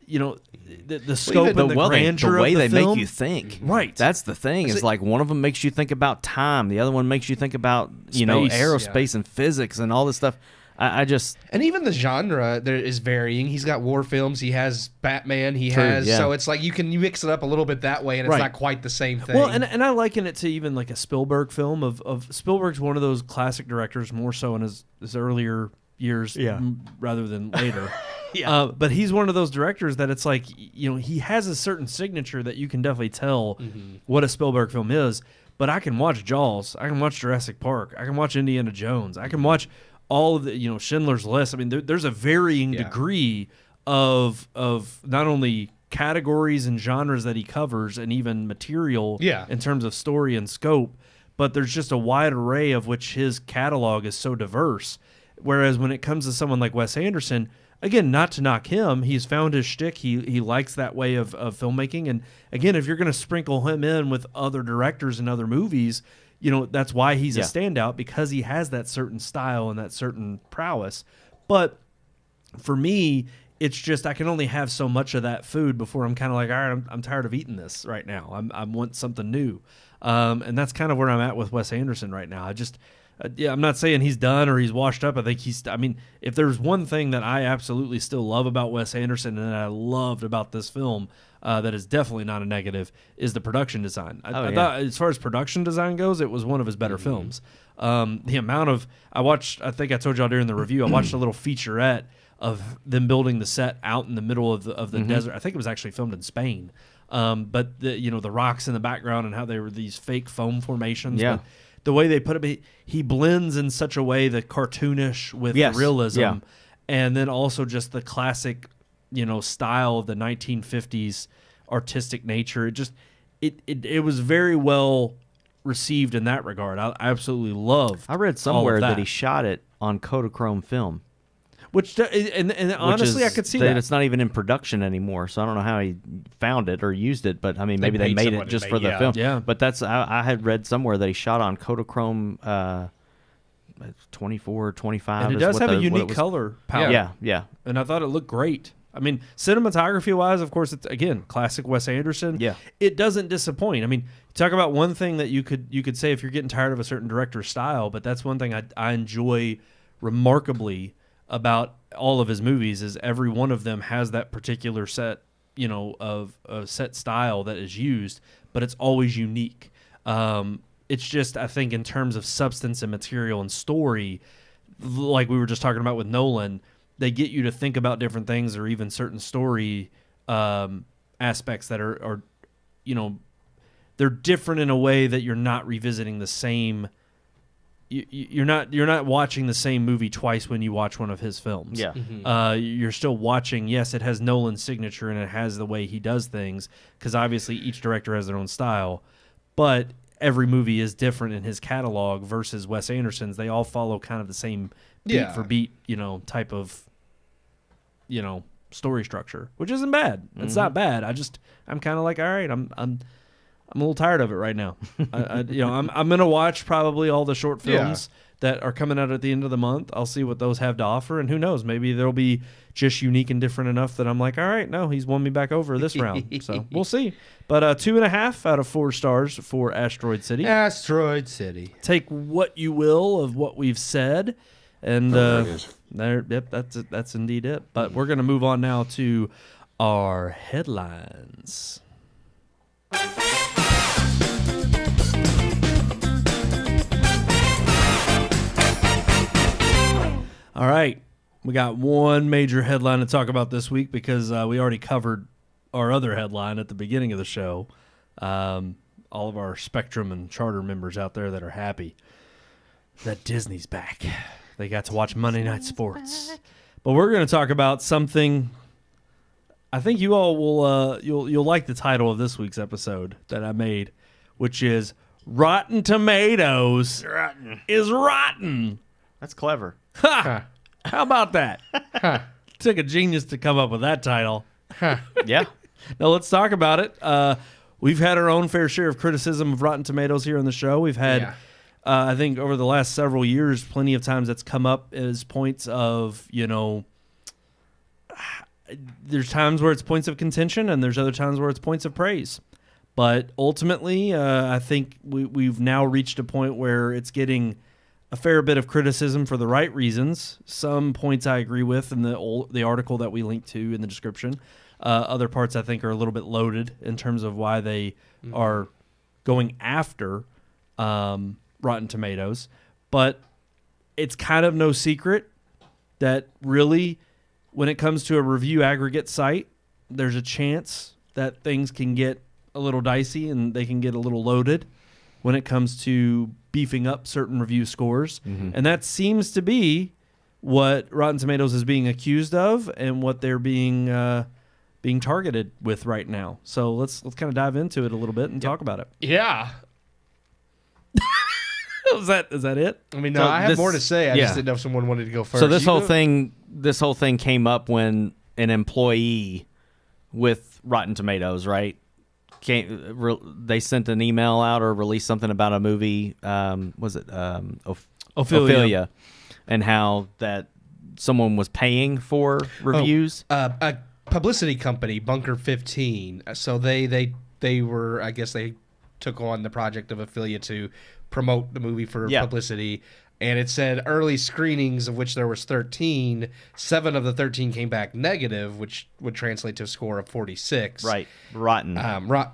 the scope
Even
and the grandeur
the way
of the
they
film.
make you think.
Right.
That's the thing. Is like one of them makes you think about time. The other one makes you think about,
Space.
aerospace and physics and all this stuff. I just...
And even the genre there is varying. He's got war films. He has Batman. He
True,
has
yeah.
so it's like you mix it up a little bit that way, and it's
Right.
not quite the same thing.
Well, and I liken it to even like a Spielberg film of Spielberg's one of those classic directors more so in his earlier years rather than later. But he's one of those directors that it's like, he has a certain signature that you can definitely tell what a Spielberg film is. But I can watch Jaws. I can watch Jurassic Park. I can watch Indiana Jones. I can watch all of the, Schindler's List. I mean, there's a varying degree of not only categories and genres that he covers and even material in terms of story and scope, but there's just a wide array of which his catalog is so diverse. Whereas when it comes to someone like Wes Anderson, again, not to knock him, he's found his shtick. He likes that way of filmmaking. And again, if you're going to sprinkle him in with other directors and other movies, that's why he's a standout, because he has that certain style and that certain prowess. But for me, it's just I can only have so much of that food before I'm kind of like, all right, I'm tired of eating this right now. I want something new. And that's kind of where I'm at with Wes Anderson right now. I just... I'm not saying he's done or he's washed up. I think if there's one thing that I absolutely still love about Wes Anderson and that I loved about this film, that is definitely not a negative, is the production design. I thought, as far as production design goes, it was one of his better films. The amount of, I think I told y'all during the review, I watched a little featurette of them building the set out in the middle of the desert. I think it was actually filmed in Spain. But the rocks in the background and how they were these fake foam formations.
Yeah.
But the way they put it, he blends in such a way the cartoonish with the realism, and then also just the classic, style of the 1950s artistic nature. It was very well received in that regard. I absolutely love.
I read somewhere that he shot it on Kodachrome film.
Which honestly, I could see that.
It's not even in production anymore, so I don't know how he found it or used it. But I mean, maybe they
paid
made
someone
it
to
just
make-
for the
yeah.
film.
Yeah.
But I had read somewhere that he shot on Kodachrome 24 or 25.
And it
is
does
what
have
the-
a
what it
unique
was.
color palette.
Yeah.
And I thought it looked great. I mean, cinematography-wise, of course, it's, again, classic Wes Anderson.
Yeah.
It doesn't disappoint. I mean, talk about one thing that you could say if you're getting tired of a certain director's style, but that's one thing I enjoy remarkably about all of his movies is every one of them has that particular set, of set style that is used, but it's always unique. It's just, I think, in terms of substance and material and story, like we were just talking about with Nolan, they get you to think about different things or even certain story aspects that are they're different in a way that you're not revisiting the same you're not watching the same movie twice when you watch one of his films.
Yeah.
You're still watching. Yes, it has Nolan's signature and it has the way he does things, because obviously each director has their own style, but every movie is different in his catalog versus Wes Anderson's. They all follow kind of the same beat for beat, type of, story structure, which isn't bad. It's not bad. I'm kind of like, all right, I'm a little tired of it right now. I'm gonna watch probably all the short films that are coming out at the end of the month. I'll see what those have to offer, and who knows, maybe they'll be just unique and different enough that I'm like, all right, no, he's won me back over this round. So we'll see. But 2.5 out of 4 stars for Asteroid City.
Asteroid City.
Take what you will of what we've said, and that's indeed it. But we're gonna move on now to our headlines. All right, we got one major headline to talk about this week because we already covered our other headline at the beginning of the show. All of our Spectrum and Charter members out there that are happy that Disney's back. They got to watch Monday Night Sports. But we're going to talk about something. I think you all will you'll like the title of this week's episode that I made, which is Rotten Tomatoes is rotten.
That's clever.
Ha! How about that? Took a genius to come up with that title.
Yeah.
Now let's talk about it. We've had our own fair share of criticism of Rotten Tomatoes here on the show. We've had, I think, over the last several years, plenty of times that's come up as points of, there's times where it's points of contention and there's other times where it's points of praise. But ultimately, I think we've now reached a point where it's getting a fair bit of criticism for the right reasons. Some points I agree with in the article that we linked to in the description. Other parts I think are a little bit loaded in terms of why they are going after Rotten Tomatoes. But it's kind of no secret that really, when it comes to a review aggregate site, there's a chance that things can get a little dicey and they can get a little loaded when it comes to beefing up certain review scores. And that seems to be what Rotten Tomatoes is being accused of and what they're being targeted with right now. So let's kind of dive into it a little bit and talk about it.
Yeah.
Is that it?
I mean, no,
So
I have
this-
more to say. I
yeah.
just didn't know if someone wanted to go first.
So this whole thing came up when an employee with Rotten Tomatoes, right? They sent an email out or released something about a movie. Was it Ophelia, and how that someone was paying for reviews.
A publicity company, Bunker 15. So they were, I guess they took on the project of Ophelia to promote the movie for publicity. And it said early screenings, of which there was 13, 7 of the 13 came back negative, which would translate to a score of 46.
Right. Rotten.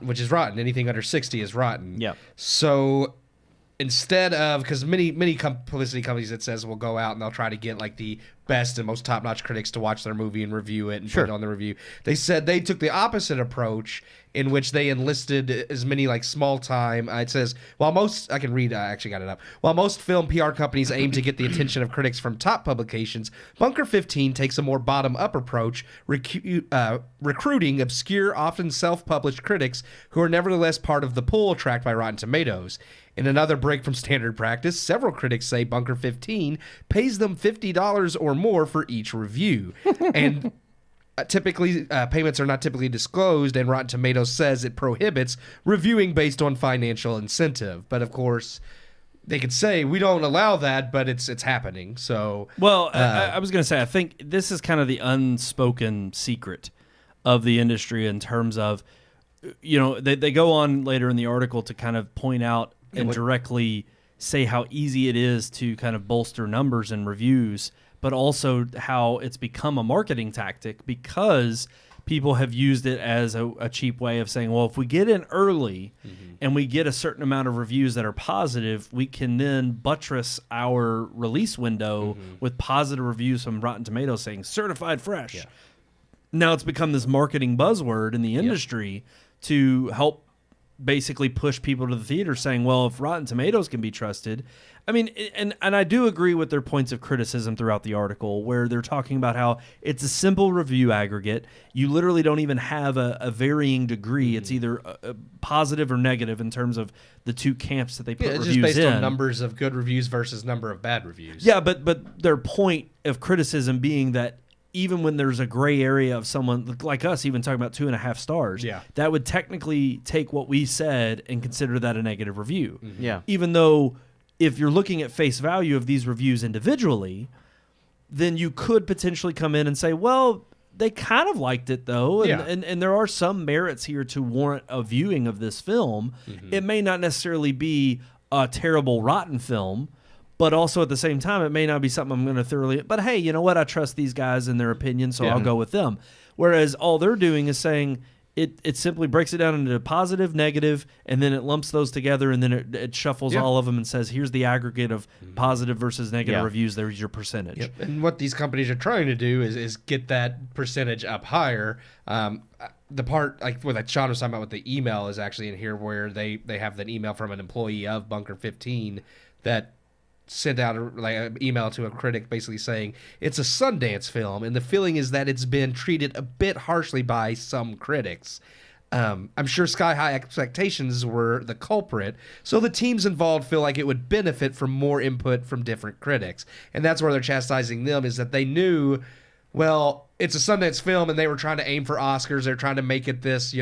Which is rotten. Anything under 60 is rotten.
Yep.
So instead of, because many publicity companies, it says will go out and they'll try to get like the best and most top-notch critics to watch their movie and review it and put it on the review. They said they took the opposite approach, in which they enlisted as many like small-time. It says, while most, I can read, I actually got it up. While most film PR companies aim to get the attention of critics from top publications, Bunker 15 takes a more bottom-up approach, recruiting obscure, often self-published critics who are nevertheless part of the pool tracked by Rotten Tomatoes. In another break from standard practice, several critics say Bunker 15 pays them $50 or more for each review. And typically, payments are not typically disclosed, and Rotten Tomatoes says it prohibits reviewing based on financial incentive. But of course, they could say we don't allow that, but it's happening. So,
well, I was going to say, I think this is kind of the unspoken secret of the industry in terms of, they go on later in the article to kind of point out and directly say how easy it is to kind of bolster numbers and reviews, but also how it's become a marketing tactic because people have used it as a cheap way of saying, well, if we get in early and we get a certain amount of reviews that are positive, we can then buttress our release window with positive reviews from Rotten Tomatoes saying certified fresh. Yeah. Now it's become this marketing buzzword in the industry to help basically push people to the theater saying, well, if Rotten Tomatoes can be trusted. I mean, and I do agree with their points of criticism throughout the article where they're talking about how it's a simple review aggregate. You literally don't even have a varying degree. It's either a positive or negative in terms of the two camps that they put
it's
reviews
just based
in.
on numbers of good reviews versus number of bad reviews.
Yeah, but their point of criticism being that even when there's a gray area of someone like us even talking about 2.5 stars, that would technically take what we said and consider that a negative review.
Yeah.
Even though if you're looking at face value of these reviews individually, then you could potentially come in and say, well, they kind of liked it though, and there are some merits here to warrant a viewing of this film. It may not necessarily be a terrible, rotten film, but also at the same time, it may not be something I'm going to thoroughly... But hey, you know what? I trust these guys and their opinion, so I'll go with them. Whereas all they're doing is saying... It simply breaks it down into positive, negative, and then it lumps those together, and then it shuffles all of them and says, here's the aggregate of positive versus negative reviews. There's your percentage.
Yep. And what these companies are trying to do is get that percentage up higher. The part, like what Sean was talking about with the email is actually in here where they have an email from an employee of Bunker 15 that sent out an email to a critic basically saying it's a Sundance film, and the feeling is that it's been treated a bit harshly by some critics. I'm sure Sky High expectations were the culprit, so the teams involved feel like it would benefit from more input from different critics. And that's where they're chastising them, is that they knew, well, it's a Sundance film and they were trying to aim for Oscars. They're trying to make it this,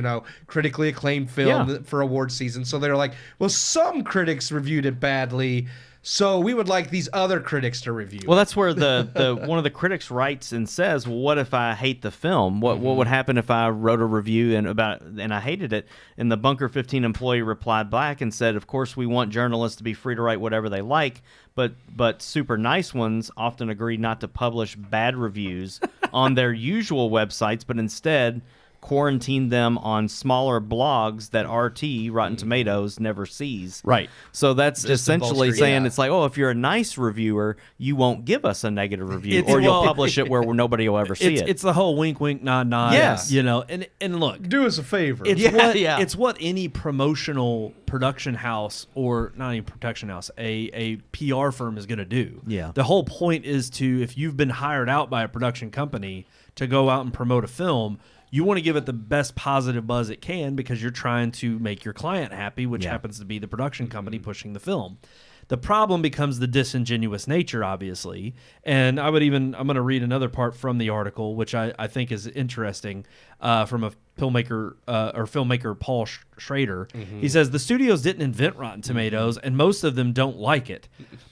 critically acclaimed film for award season. So they're like, well, some critics reviewed it badly, so we would like these other critics to review.
Well, that's where the one of the critics writes and says, well, what if I hate the film? What would happen if I wrote a review and I hated it? And the Bunker 15 employee replied back and said, of course, we want journalists to be free to write whatever they like, but super nice ones often agree not to publish bad reviews on their usual websites, but instead quarantine them on smaller blogs that RT, Rotten Tomatoes, never sees.
Right.
So that's
Just to
essentially
bolster,
saying
yeah.
it's like, oh, if you're a nice reviewer, you won't give us a negative review,
It's-
or you'll
well,
publish it where nobody will ever see it.
It's the whole wink, wink, nod, nod.
Yes.
And look,
do us a favor.
it's what any promotional production house, or not even production house, a PR firm is going to do.
Yeah.
The whole point is to, if you've been hired out by a production company to go out and promote a film, you want to give it the best positive buzz it can because you're trying to make your client happy, which happens to be the production company pushing the film. The problem becomes the disingenuous nature, obviously. And I'm going to read another part from the article, which I think is interesting, from a filmmaker Paul Schrader. He says, the studios didn't invent Rotten Tomatoes, and most of them don't like it.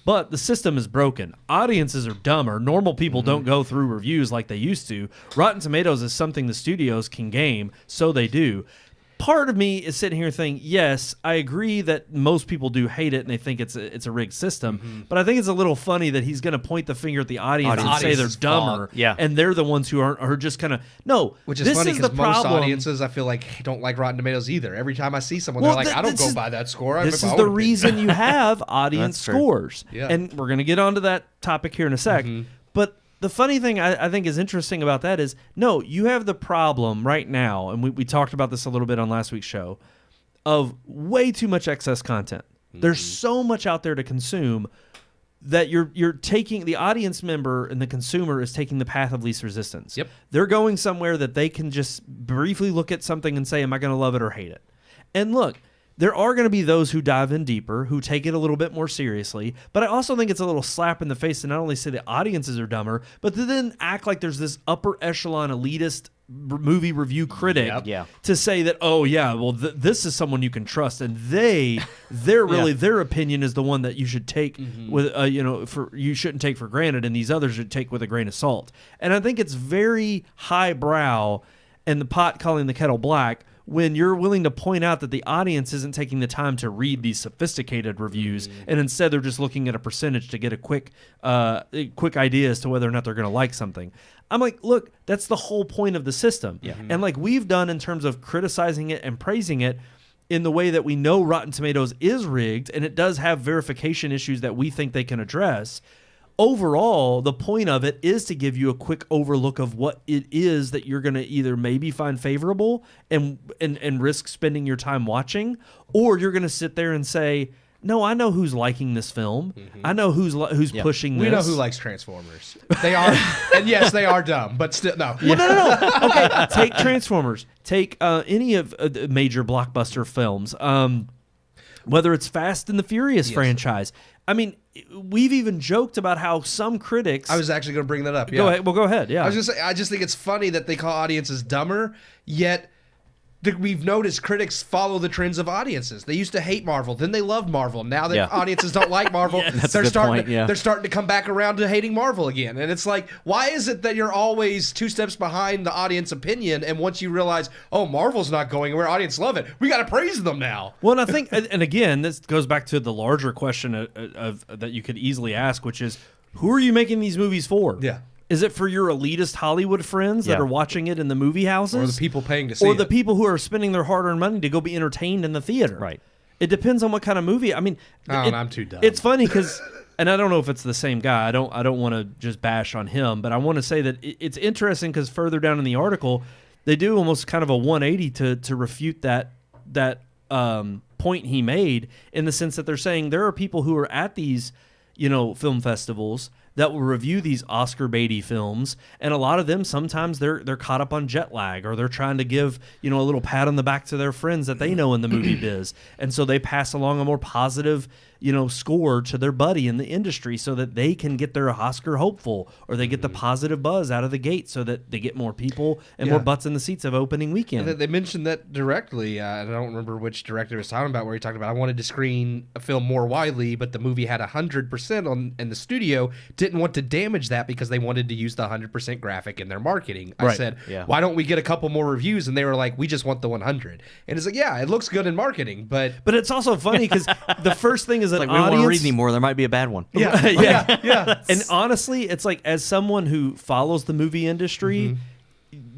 But the system is broken. Audiences are dumber. Normal people don't go through reviews like they used to. Rotten Tomatoes is something the studios can game, so they do. Part of me is sitting here thinking, yes, I agree that most people do hate it and they think it's a rigged system. But I think it's a little funny that he's going to point the finger at the audience and say they're dumber, and they're the ones who are just kind of
Which is
this
funny
is the
because most
problem.
audiences, I feel like, don't like Rotten Tomatoes either. Every time I see someone, they're like, I don't go by that score.
This is the reason you have audience
That's true.
scores.
Yeah.
And we're going to get onto that topic here in a sec. But the funny thing I think is interesting about that is, no, you have the problem right now, and we talked about this a little bit on last week's show, of way too much excess content. There's so much out there to consume that you're taking, the audience member and the consumer is taking the path of least resistance.
Yep.
They're going somewhere that they can just briefly look at something and say, am I going to love it or hate it? And look, there are going to be those who dive in deeper, who take it a little bit more seriously, but I also think it's a little slap in the face to not only say the audiences are dumber, but to then act like there's this upper echelon elitist movie review critic to say that, oh yeah, well this is someone you can trust, and they're really their opinion is the one that you should take with you shouldn't take for granted, and these others should take with a grain of salt. And I think it's very highbrow, and the pot calling the kettle black, when you're willing to point out that the audience isn't taking the time to read these sophisticated reviews, and instead they're just looking at a percentage to get a quick idea as to whether or not they're going to like something. I'm like, look, that's the whole point of the system. And like we've done in terms of criticizing it and praising it in the way that we know Rotten Tomatoes is rigged, and it does have verification issues that we think they can address. overall, the point of it is to give you a quick overlook of what it is that you're going to either maybe find favorable and risk spending your time watching, or you're going to sit there and say, no, I know who's liking this film. I know who's pushing this.
We know who likes Transformers. They are, and yes, they are dumb, but still, no.
Well, no. Okay, take Transformers. Take any of the major blockbuster films. Whether it's Fast and the Furious franchise. I mean, we've even joked about how some critics.
I was actually going to bring that up. Yeah.
Go ahead. Well, go ahead. Yeah.
I was going to say, I just think it's funny that they call audiences dumber, yet we've noticed critics follow the trends of audiences. They used to hate Marvel, then they loved Marvel. Now that audiences don't like Marvel, they're starting to come back around to hating Marvel again. And it's like, why is it that you're always 2 steps behind the audience opinion? And once you realize, oh, Marvel's not going anywhere, audience love it, we got to praise them now.
Well, and I think, and again, this goes back to the larger question of that you could easily ask, which is, who are you making these movies for?
Yeah.
Is it for your elitist Hollywood friends that are watching it in the movie houses?
Or the people paying to see it?
Or the people who are spending their hard-earned money to go be entertained in the theater?
Right.
It depends on what kind of movie. I mean,
I'm too dumb.
It's funny because, and I don't know if it's the same guy. I don't want to just bash on him, but I want to say that it's interesting because further down in the article, they do almost kind of a 180 to refute that point he made, in the sense that they're saying there are people who are at these, film festivals that will review these Oscar baity films, and a lot of them, sometimes they're caught up on jet lag, or they're trying to give a little pat on the back to their friends that they know in the movie biz, and so they pass along a more positive score to their buddy in the industry so that they can get their Oscar hopeful, or they get the positive buzz out of the gate so that they get more people and more butts in the seats of opening weekend.
And they mentioned that directly. I don't remember which director was talking about, where he talked about, I wanted to screen a film more widely, but the movie had 100% on, and the studio didn't want to damage that because they wanted to use the 100% graphic in their marketing. I said, why don't we get a couple more reviews? And they were like, we just want the 100. And it's like, yeah, it looks good in marketing, but
it's also funny because the first thing is an
like,
audience.
We don't want to read anymore. There might be a bad one.
Yeah. And honestly, it's like, as someone who follows the movie industry,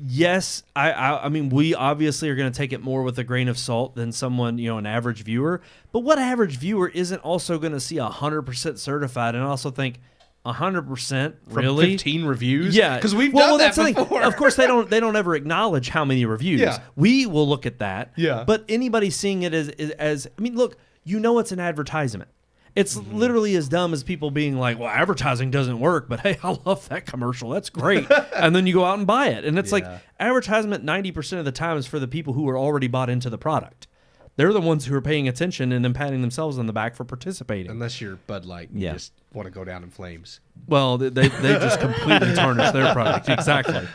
yes, I mean, we obviously are going to take it more with a grain of salt than someone, an average viewer. But what average viewer isn't also going to see 100% certified and also think 100%
from
really
15 reviews?
Yeah,
because we've done that before.
Of course, they don't ever acknowledge how many reviews.
Yeah.
We will look at that.
Yeah.
But anybody seeing it as I mean, look, it's an advertisement. It's literally as dumb as people being like, well, advertising doesn't work, but hey, I love that commercial. That's great. And then you go out and buy it. And it's like, advertisement 90% of the time is for the people who are already bought into the product. They're the ones who are paying attention and then patting themselves on the back for participating.
Unless you're Bud Light and you just want to go down in flames.
Well, they just completely tarnish their product. Exactly.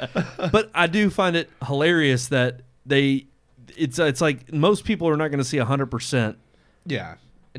But I do find it hilarious that it's like most people are not going to see 100%.
Yeah.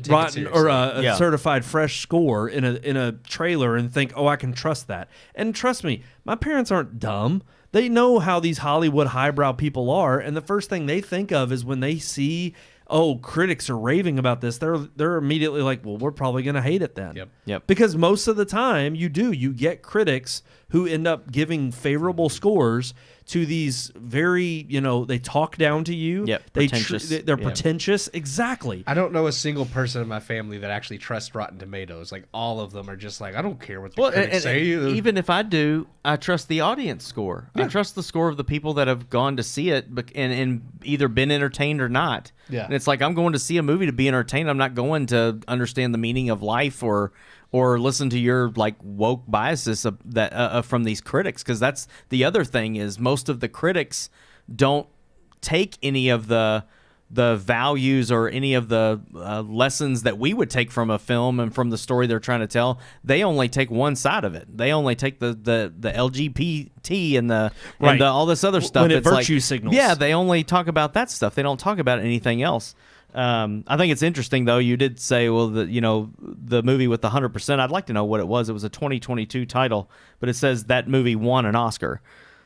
Rotten or a certified fresh score in a trailer and think, oh, I can trust that. And trust me, my parents aren't dumb. They know how these Hollywood highbrow people are, and the first thing they think of is when they see, oh, critics are raving about this, they're immediately like, well, we're probably going to hate it then.
Yep.
Because most of the time you get critics who end up giving favorable scores to these very, they talk down to you.
Yep,
They're pretentious. Exactly.
I don't know a single person in my family that actually trusts Rotten Tomatoes. Like, all of them are just like, I don't care what the critics say.
Even if I do, I trust the audience score. I trust the score of the people that have gone to see it and either been entertained or not.
Yeah.
And it's like, I'm going to see a movie to be entertained. I'm not going to understand the meaning of life or listen to your like woke biases from these critics, because that's the other thing is most of the critics don't take any of the values or any of the lessons that we would take from a film and from the story they're trying to tell. They only take one side of it. They only take the LGBT and and all this other stuff.
When it
it's
virtue
like,
signals.
Yeah, they only talk about that stuff. They don't talk about anything else. I think it's interesting, though. You did say, well, the movie with the 100%. I'd like to know what it was. It was a 2022 title, but it says that movie won an Oscar.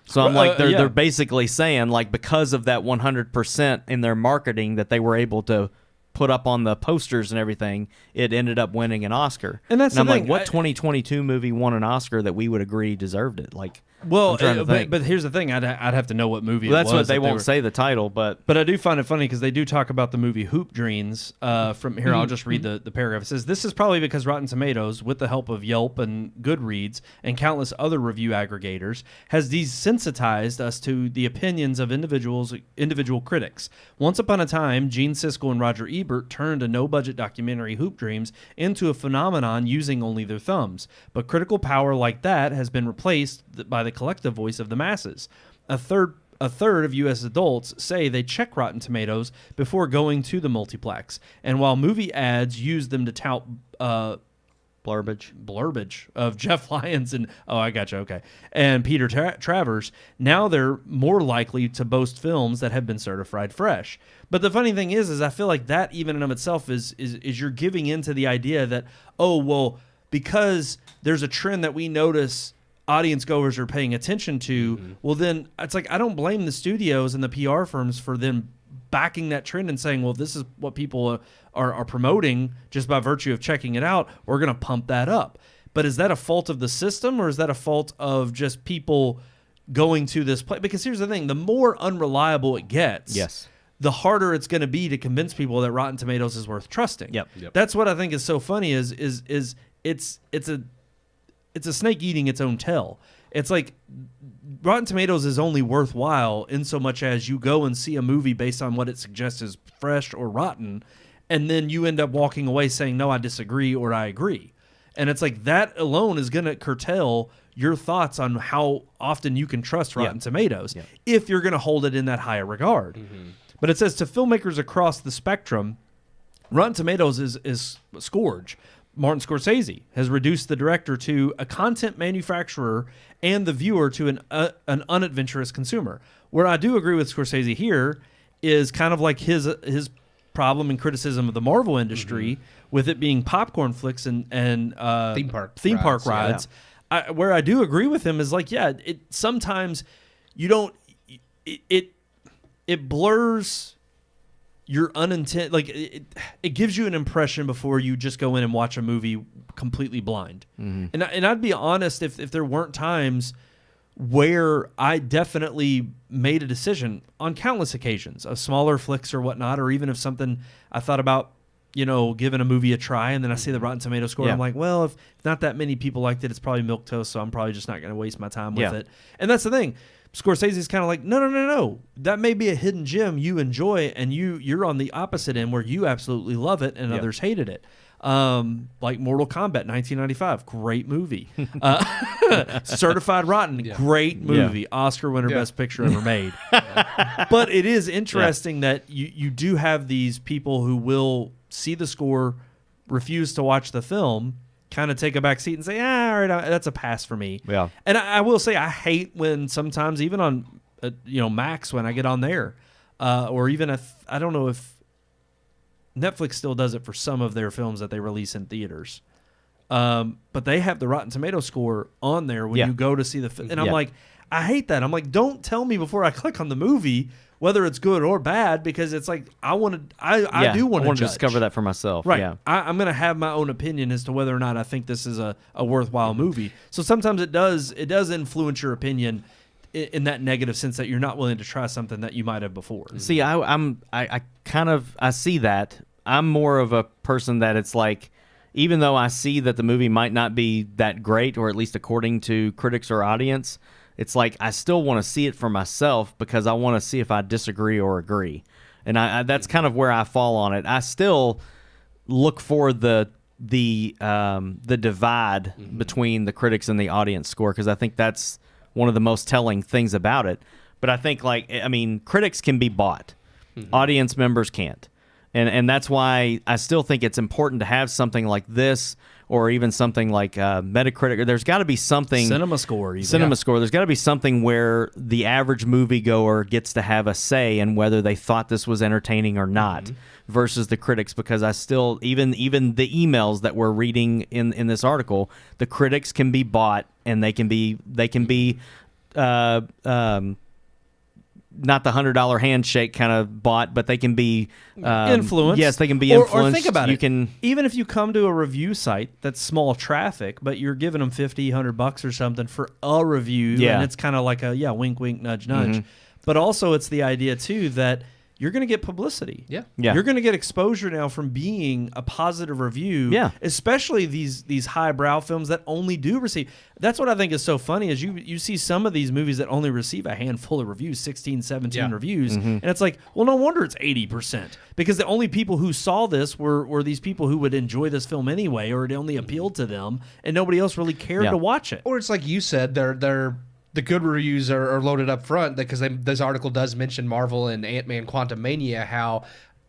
So I'm like, they're basically saying, like, because of that 100% in their marketing that they were able to put up on the posters and everything, it ended up winning an Oscar.
And I'm
like, what 2022 movie won an Oscar that we would agree deserved it? Like,
Well,
I'm trying to think.
but here's the thing: I'd have to know what movie.
Well,
it
that's
was
what they
that
won't
were-
say the title, but
But I do find it funny because they do talk about the movie Hoop Dreams. From here, I'll just read the paragraph. It says, "This is probably because Rotten Tomatoes, with the help of Yelp and Goodreads and countless other review aggregators, has desensitized us to the opinions of individual critics. Once upon a time, Gene Siskel and Roger Ebert turned a no-budget documentary, Hoop Dreams, into a phenomenon using only their thumbs. But critical power like that has been replaced by the collective voice of the masses. A third of U.S. adults say they check Rotten Tomatoes before going to the multiplex. And while movie ads use them to tout blurbage of Jeff Lyons and and Peter Travers, now they're more likely to boast films that have been certified fresh. But the funny thing is I feel like that even in of itself is you're giving into the idea that, oh, well, because there's a trend that we notice audience goers are paying attention to, well, then it's like I don't blame the studios and the PR firms for them backing that trend and saying, well, this is what people are promoting just by virtue of checking it out. We're going to pump that up. But is that a fault of the system, or is that a fault of just people going to this place? Because here's the thing, the more unreliable it gets,
yes.
the harder it's going to be to convince people that Rotten Tomatoes is worth trusting.
Yep.
That's what I think is so funny is it's a snake eating its own tail. It's like Rotten Tomatoes is only worthwhile in so much as you go and see a movie based on what it suggests is fresh or rotten, and then you end up walking away saying, no, I disagree or I agree. And it's like that alone is going to curtail your thoughts on how often you can trust Rotten Tomatoes if you're going to hold it in that higher regard. But it says to filmmakers across the spectrum, Rotten Tomatoes is a scourge. Martin Scorsese has reduced the director to a content manufacturer and the viewer to an unadventurous consumer. Where I do agree with Scorsese here is kind of like his problem and criticism of the Marvel industry with it being popcorn flicks and theme park rides. Where I do agree with him is like, it sometimes you don't it blurs your unintent, like it gives you an impression before you just go in and watch a movie completely blind. And I'd be honest if there weren't times where I definitely made a decision on countless occasions of smaller flicks or whatnot, or even if something I thought about, giving a movie a try, and then I see the Rotten Tomato score, I'm like, well, if not that many people liked it, it's probably milquetoast, so I'm probably just not going to waste my time with it. And that's the thing. Scorsese's kind of like, no. That may be a hidden gem you enjoy, and you're on the opposite end where you absolutely love it and others hated it. Like Mortal Kombat 1995, great movie. Certified Rotten, great movie. Oscar winner, best picture ever made. But it is interesting that you do have these people who will see the score, refuse to watch the film, kind of take a back seat and say, all right, that's a pass for me. Yeah. And I will say I hate when sometimes even on Max, when I get on there, or even if I don't know if Netflix still does it for some of their films that they release in theaters, but they have the Rotten Tomato score on there when you go to see the film. And I'm like, I hate that. I'm like, don't tell me before I click on the movie whether it's good or bad, because it's like I do want to
discover that for myself.
Right.
Yeah.
I'm going to have my own opinion as to whether or not I think this is a worthwhile movie. So sometimes it does influence your opinion in that negative sense that you're not willing to try something that you might have before.
See, I see that. I'm more of a person that it's like, even though I see that the movie might not be that great, or at least according to critics or audience, it's like I still want to see it for myself because I want to see if I disagree or agree. And that's kind of where I fall on it. I still look for the divide between the critics and the audience score, because I think that's one of the most telling things about it. But I think, critics can be bought. Audience members can't. And that's why I still think it's important to have something like this, or even something like Metacritic. There's got to be something.
Cinema Score.
There's got to be something where the average moviegoer gets to have a say in whether they thought this was entertaining or not, versus the critics. Because I still, even the emails that we're reading in this article, the critics can be bought, and they can be not the $100 handshake kind of bought, but they can be
influenced.
Yes, they can be
Or
influenced.
think about
you
it.
Can
Even if you come to a review site that's small traffic, but you're giving them $50-$100 or something for a review,
Yeah.
and it's kind of like a wink, wink, nudge, nudge. But also, it's the idea too that you're going to get publicity.
Yeah.
Yeah.
You're going to get exposure now from being a positive review.
Yeah.
Especially these highbrow films that only do receive. That's what I think is so funny is you see some of these movies that only receive a handful of reviews, 16, 17 reviews. And it's like, well, no wonder it's 80%. Because the only people who saw this were these people who would enjoy this film anyway, or it only appealed to them, and nobody else really cared
Yeah.
to watch it.
Or it's like you said, the good reviews are loaded up front because this article does mention Marvel and Ant-Man Quantumania, how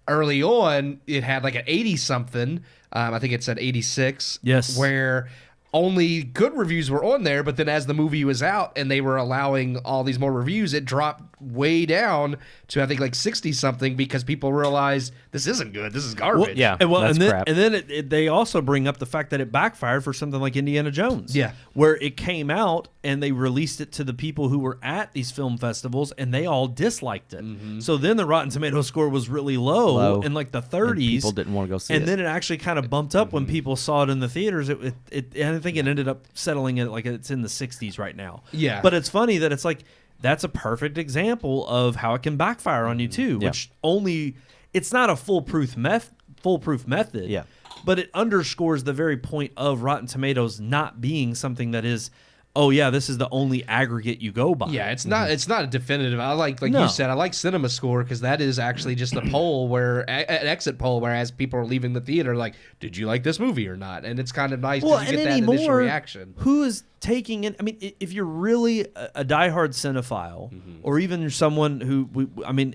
early on it had like an 80-something. I think it said 86.
Yes.
Where only good reviews were on there, but then as the movie was out and they were allowing all these more reviews, it dropped way down to I think like 60-something because people realized this isn't good. This is garbage.
yeah.
And
That's
then,
crap.
and then they also bring up the fact that it backfired for something like Indiana Jones.
Yeah.
Where it came out and they released it to the people who were at these film festivals and they all disliked it. So then the Rotten Tomato score was really low in like the 30s.
And people didn't want to go see
and
it.
then it actually kind of bumped up when people saw it in the theaters. And I think it ended up settling it like it's in the 60s right now.
Yeah.
But it's funny that it's like that's a perfect example of how it can backfire on you too,
Yeah.
which only it's not a foolproof method.
Yeah.
But it underscores the very point of Rotten Tomatoes not being something that is, oh yeah, this is the only aggregate you go by.
Yeah, it's not a definitive. I like
No.
you said, I like Cinema Score because that is actually just a poll where an exit poll, whereas people are leaving the theater like, did you like this movie or not? And it's kind of nice
Well,
because you
and
get that initial
anymore,
reaction.
who is taking in? I mean, if you're really a diehard cinephile, or even you're someone who,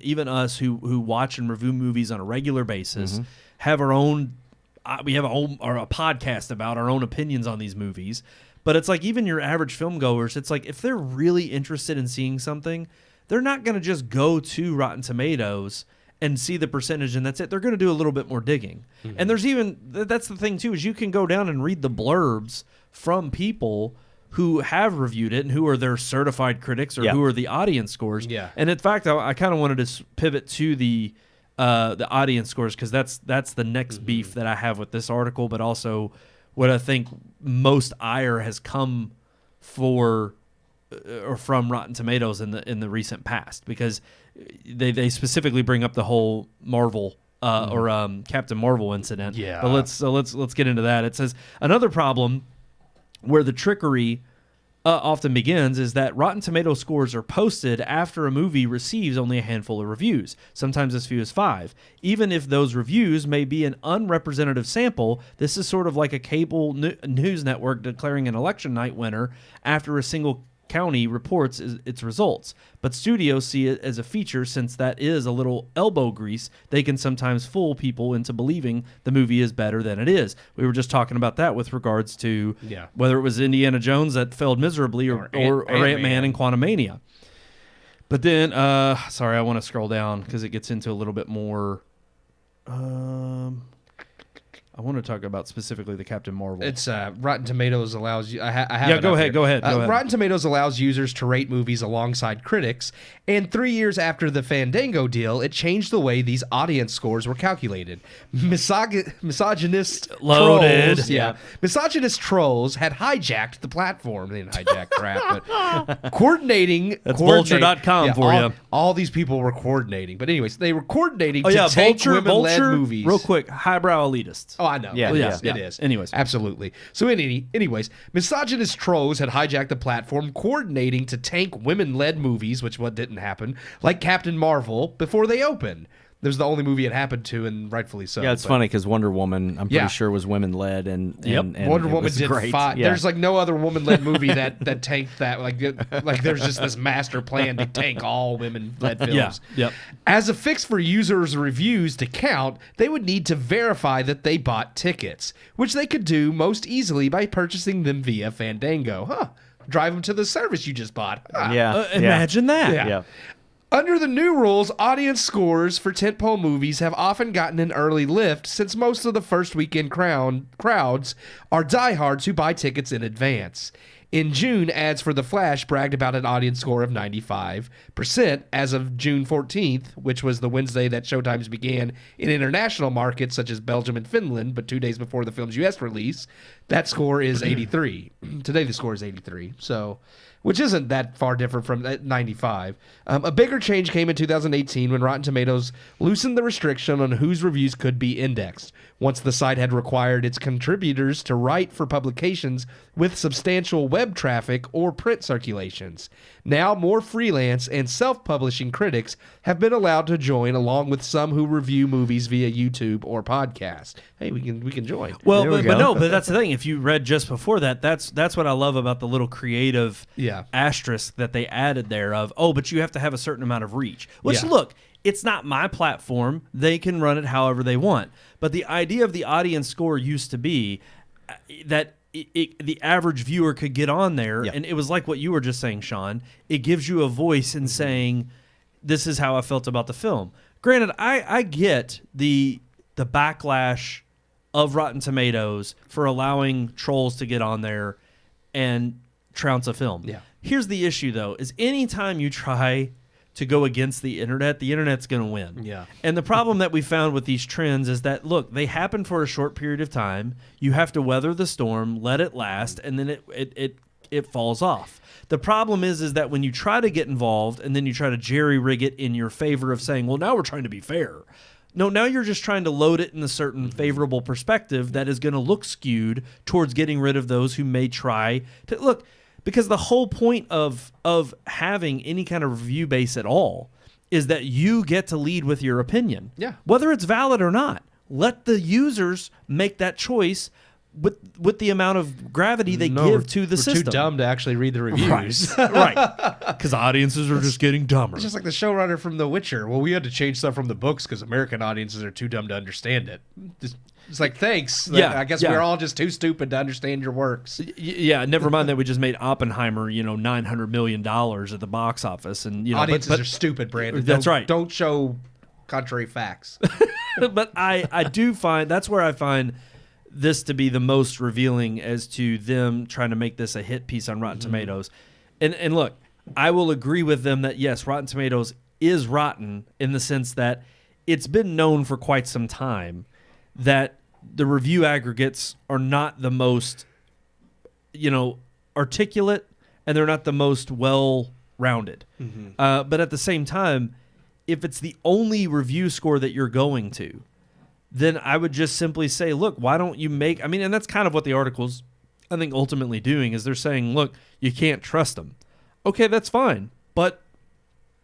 even us who watch and review movies on a regular basis, have our own. We have a podcast about our own opinions on these movies. But it's like even your average film goers, it's like if they're really interested in seeing something, they're not going to just go to Rotten Tomatoes and see the percentage and that's it. They're going to do a little bit more digging. And there's even, that's the thing too, is you can go down and read the blurbs from people who have reviewed it and who are their certified critics or who are the audience scores.
Yeah.
And in fact, I kind of wanted to pivot to the audience scores because that's the next beef that I have with this article, but also what I think most ire has come for or from Rotten Tomatoes in the recent past because they specifically bring up the whole Marvel or Captain Marvel incident.
Yeah.
But let's get into that. It says another problem where the trickery often begins is that Rotten Tomato scores are posted after a movie receives only a handful of reviews, sometimes as few as 5. Even if those reviews may be an unrepresentative sample, this is sort of like a cable news network declaring an election night winner after a single county reports its results. But studios see it as a feature since that is a little elbow grease. They can sometimes fool people into believing the movie is better than it is. We were just talking about that with regards to whether it was Indiana Jones that failed miserably or Ant-Man and Quantumania. But then, sorry, I want to scroll down because it gets into a little bit more. I want to talk about specifically the Captain Marvel.
It's Rotten Tomatoes allows you. I have
go
it
ahead.
up here.
Go ahead.
Rotten Tomatoes allows users to rate movies alongside critics, and 3 years after the Fandango deal, it changed the way these audience scores were calculated. Misogynist
Loaded.
trolls, misogynist trolls had hijacked the platform. They didn't hijack crap, but coordinating.
That's vulture.com for you.
All these people were coordinating, but anyways, they were coordinating
Oh
to
yeah,
tank women-led
Vulture.
movies.
Real quick, highbrow elitists.
Oh, I know.
Yeah,
It
yeah.
is.
Anyways.
Absolutely. So, anyways, misogynist trolls had hijacked the platform, coordinating to tank women-led movies, which what didn't happen, like Captain Marvel, before they opened. It was the only movie it happened to, and rightfully so.
Yeah, it's funny because Wonder Woman, I'm pretty sure, was women-led, and
Wonder
it
Woman
was
did
great.
fine.
Yeah.
There's like no other woman-led movie that tanked that. Like there's just this master plan to tank all women-led films.
Yeah. Yep.
As a fix for users' reviews to count, they would need to verify that they bought tickets, which they could do most easily by purchasing them via Fandango. Drive them to the service you just bought.
Imagine that.
Yeah.
Under the new rules, audience scores for tentpole movies have often gotten an early lift since most of the first weekend crowds are diehards who buy tickets in advance. In June, ads for The Flash bragged about an audience score of 95%. As of June 14th, which was the Wednesday that showtimes began in international markets such as Belgium and Finland, but 2 days before the film's U.S. release, that score is 83. Today the score is 83, so which isn't that far different from 95. A bigger change came in 2018 when Rotten Tomatoes loosened the restriction on whose reviews could be indexed, once the site had required its contributors to write for publications with substantial web traffic or print circulations. Now, more freelance and self-publishing critics have been allowed to join, along with some who review movies via YouTube or podcast. Hey, we can join.
Well,
There we
but
go.
but that's the thing. If you read just before that, that's what I love about the little creative asterisk that they added there of, but you have to have a certain amount of reach. Which, look, it's not my platform. They can run it however they want. But the idea of the audience score used to be that the average viewer could get on there, and it was like what you were just saying, Sean. It gives you a voice in saying, this is how I felt about the film. Granted, I get the backlash of Rotten Tomatoes for allowing trolls to get on there and trounce a film.
Yeah.
Here's the issue, though, is anytime you try to go against the internet's going to win.
Yeah.
And the problem that we found with these trends is that, look, they happen for a short period of time. You have to weather the storm, let it last, and then it falls off. The problem is that when you try to get involved and then you try to jerry-rig it in your favor of saying, well, now we're trying to be fair. No, now you're just trying to load it in a certain favorable perspective that is going to look skewed towards getting rid of those who may try to look. Because the whole point of having any kind of review base at all is that you get to lead with your opinion.
Yeah.
Whether it's valid or not. Let the users make that choice with the amount of gravity they give to the
we're
system.
too dumb to actually read the reviews.
Right. Because audiences are just getting dumber.
It's just like the showrunner from The Witcher. Well, we had to change stuff from the books because American audiences are too dumb to understand it. It's like, thanks.
Yeah,
I guess
yeah.
we're all just too stupid to understand your works.
Yeah, never mind that we just made Oppenheimer, $900 million at the box office, and
Audiences are stupid, Brandon.
That's right.
Don't show contrary facts.
But I do find that's where I find this to be the most revealing as to them trying to make this a hit piece on Rotten Tomatoes. And look, I will agree with them that yes, Rotten Tomatoes is rotten in the sense that it's been known for quite some time that the review aggregates are not the most, articulate, and they're not the most well-rounded. But at the same time, if it's the only review score that you're going to, then I would just simply say, look, why don't you and that's kind of what the article's, I think, ultimately doing is they're saying, look, you can't trust them. Okay, that's fine. But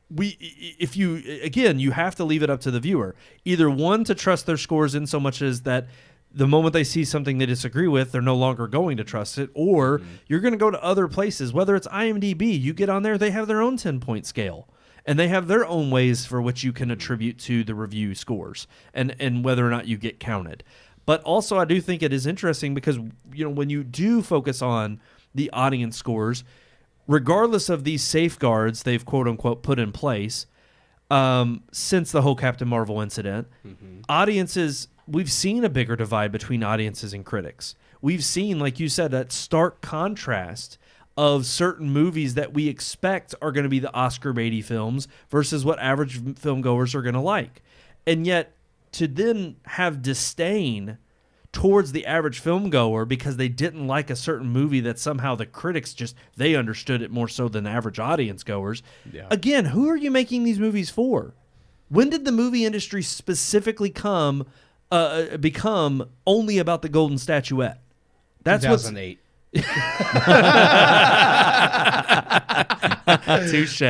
you have to leave it up to the viewer. Either one, to trust their scores in so much as that the moment they see something they disagree with, they're no longer going to trust it, or you're going to go to other places, whether it's IMDb, you get on there, they have their own 10-point scale. And they have their own ways for which you can attribute to the review scores and whether or not you get counted. But also, I do think it is interesting because, when you do focus on the audience scores, regardless of these safeguards they've quote-unquote put in place since the whole Captain Marvel incident, audiences, we've seen a bigger divide between audiences and critics. We've seen, like you said, that stark contrast of certain movies that we expect are going to be the Oscar baity films versus what average film goers are going to like. And yet, to then have disdain towards the average film goer because they didn't like a certain movie that somehow the critics they understood it more so than average audience goers. Yeah. Again, who are you making these movies for? When did the movie industry specifically become only about the golden statuette? That's
2008.
Touche.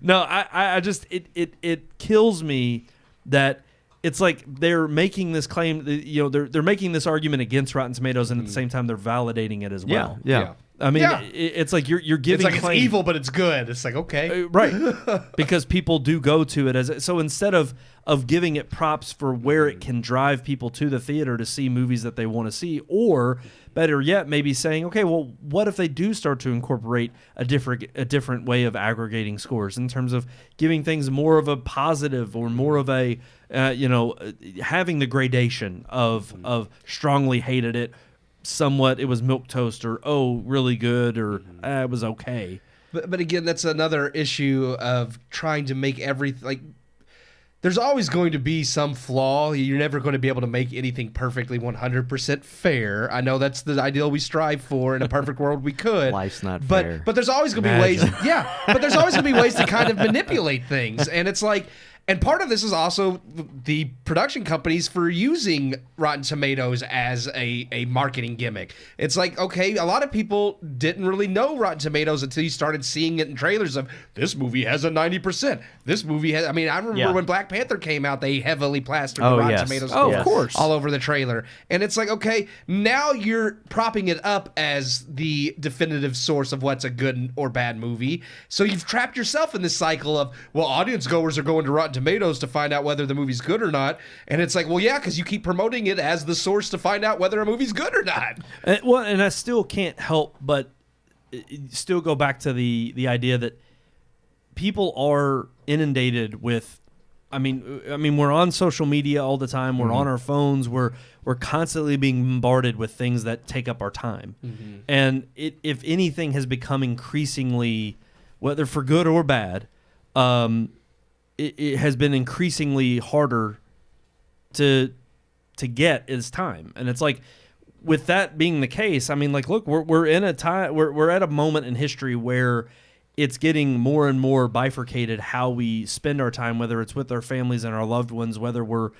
No, I just it kills me that it's like they're making this claim, they're making this argument against Rotten Tomatoes, and at the same time they're validating it as well.
Yeah.
I mean, it's like you're giving.
It's like it's evil, but it's good. It's like, okay,
right? Because people do go to it as so instead of giving it props for where it can drive people to the theater to see movies that they want to see, or better yet, maybe saying, okay, well, what if they do start to incorporate a different way of aggregating scores in terms of giving things more of a positive or more of a having the gradation of strongly hated it, somewhat, it was milquetoast, or really good, or it was okay.
But again, that's another issue of trying to make everything like. There's always going to be some flaw. You're never going to be able to make anything perfectly 100% fair. I know that's the ideal we strive for. In a perfect world, we could.
Life's not fair.
But there's always going to be ways. Yeah, but there's always going to be ways to kind of manipulate things. And it's like, and part of this is also the production companies for using Rotten Tomatoes as a marketing gimmick. It's like, okay, a lot of people didn't really know Rotten Tomatoes until you started seeing it in trailers of this movie has a 90%. This movie has, I mean, I remember when Black Panther came out, they heavily plastered the Rotten Tomatoes
of course,
all over the trailer. And it's like, okay, now you're propping it up as the definitive source of what's a good or bad movie. So you've trapped yourself in this cycle of, well, audience goers are going to Rotten Tomatoes to find out whether the movie's good or not. And it's like, well, yeah, because you keep promoting it as the source to find out whether a movie's good or not.
And I still can't help but still go back to the idea that people are inundated with. I mean, we're on social media all the time. We're on our phones. We're constantly being bombarded with things that take up our time. And it, if anything, has become increasingly, whether for good or bad, it has been increasingly harder to get is time. And it's like, with that being the case, I mean, like, look, we're in a time, we're at a moment in history where it's getting more and more bifurcated how we spend our time, whether it's with our families and our loved ones, whether we're,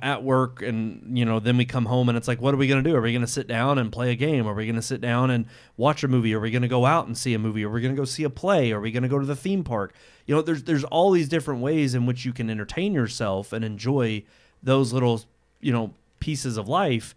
at work and, then we come home and it's like, what are we going to do? Are we going to sit down and play a game? Are we going to sit down and watch a movie? Are we going to go out and see a movie? Are we going to go see a play? Are we going to go to the theme park? There's all these different ways in which you can entertain yourself and enjoy those little, pieces of life.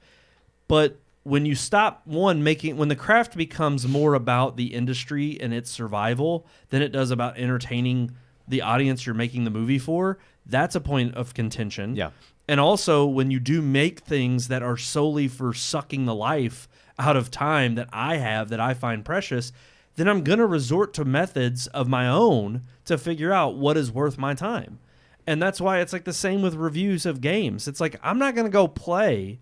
But when you stop when the craft becomes more about the industry and its survival than it does about entertaining the audience you're making the movie for, that's a point of contention.
Yeah.
And also, when you do make things that are solely for sucking the life out of time that I have, that I find precious, then I'm going to resort to methods of my own to figure out what is worth my time. And that's why it's like the same with reviews of games. It's like, I'm not going to go play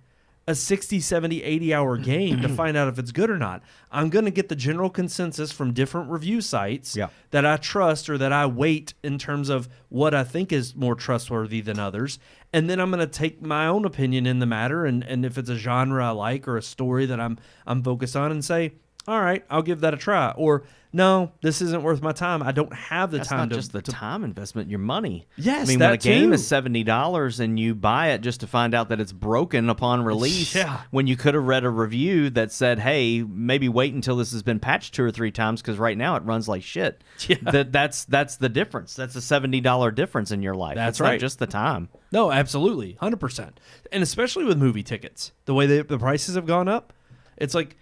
a 60, 70, 80-hour game to find out if it's good or not. I'm going to get the general consensus from different review sites that I trust or that I weight in terms of what I think is more trustworthy than others. And then I'm going to take my own opinion in the matter, and if it's a genre I like or a story that I'm focused on, and say, all right, I'll give that a try. Or, no, this isn't worth my time. I don't have the time.
That's not just the time investment, your money.
Yes,
I mean,
that
when a game
too.
is $70 and you buy it just to find out that it's broken upon release, when you could have read a review that said, hey, maybe wait until this has been patched 2 or 3 times because right now it runs like shit. Yeah. That's the difference. That's a $70 difference in your life.
That's
it's
right.
Not just the time.
No, absolutely, 100%. And especially with movie tickets, the way the prices have gone up, it's like,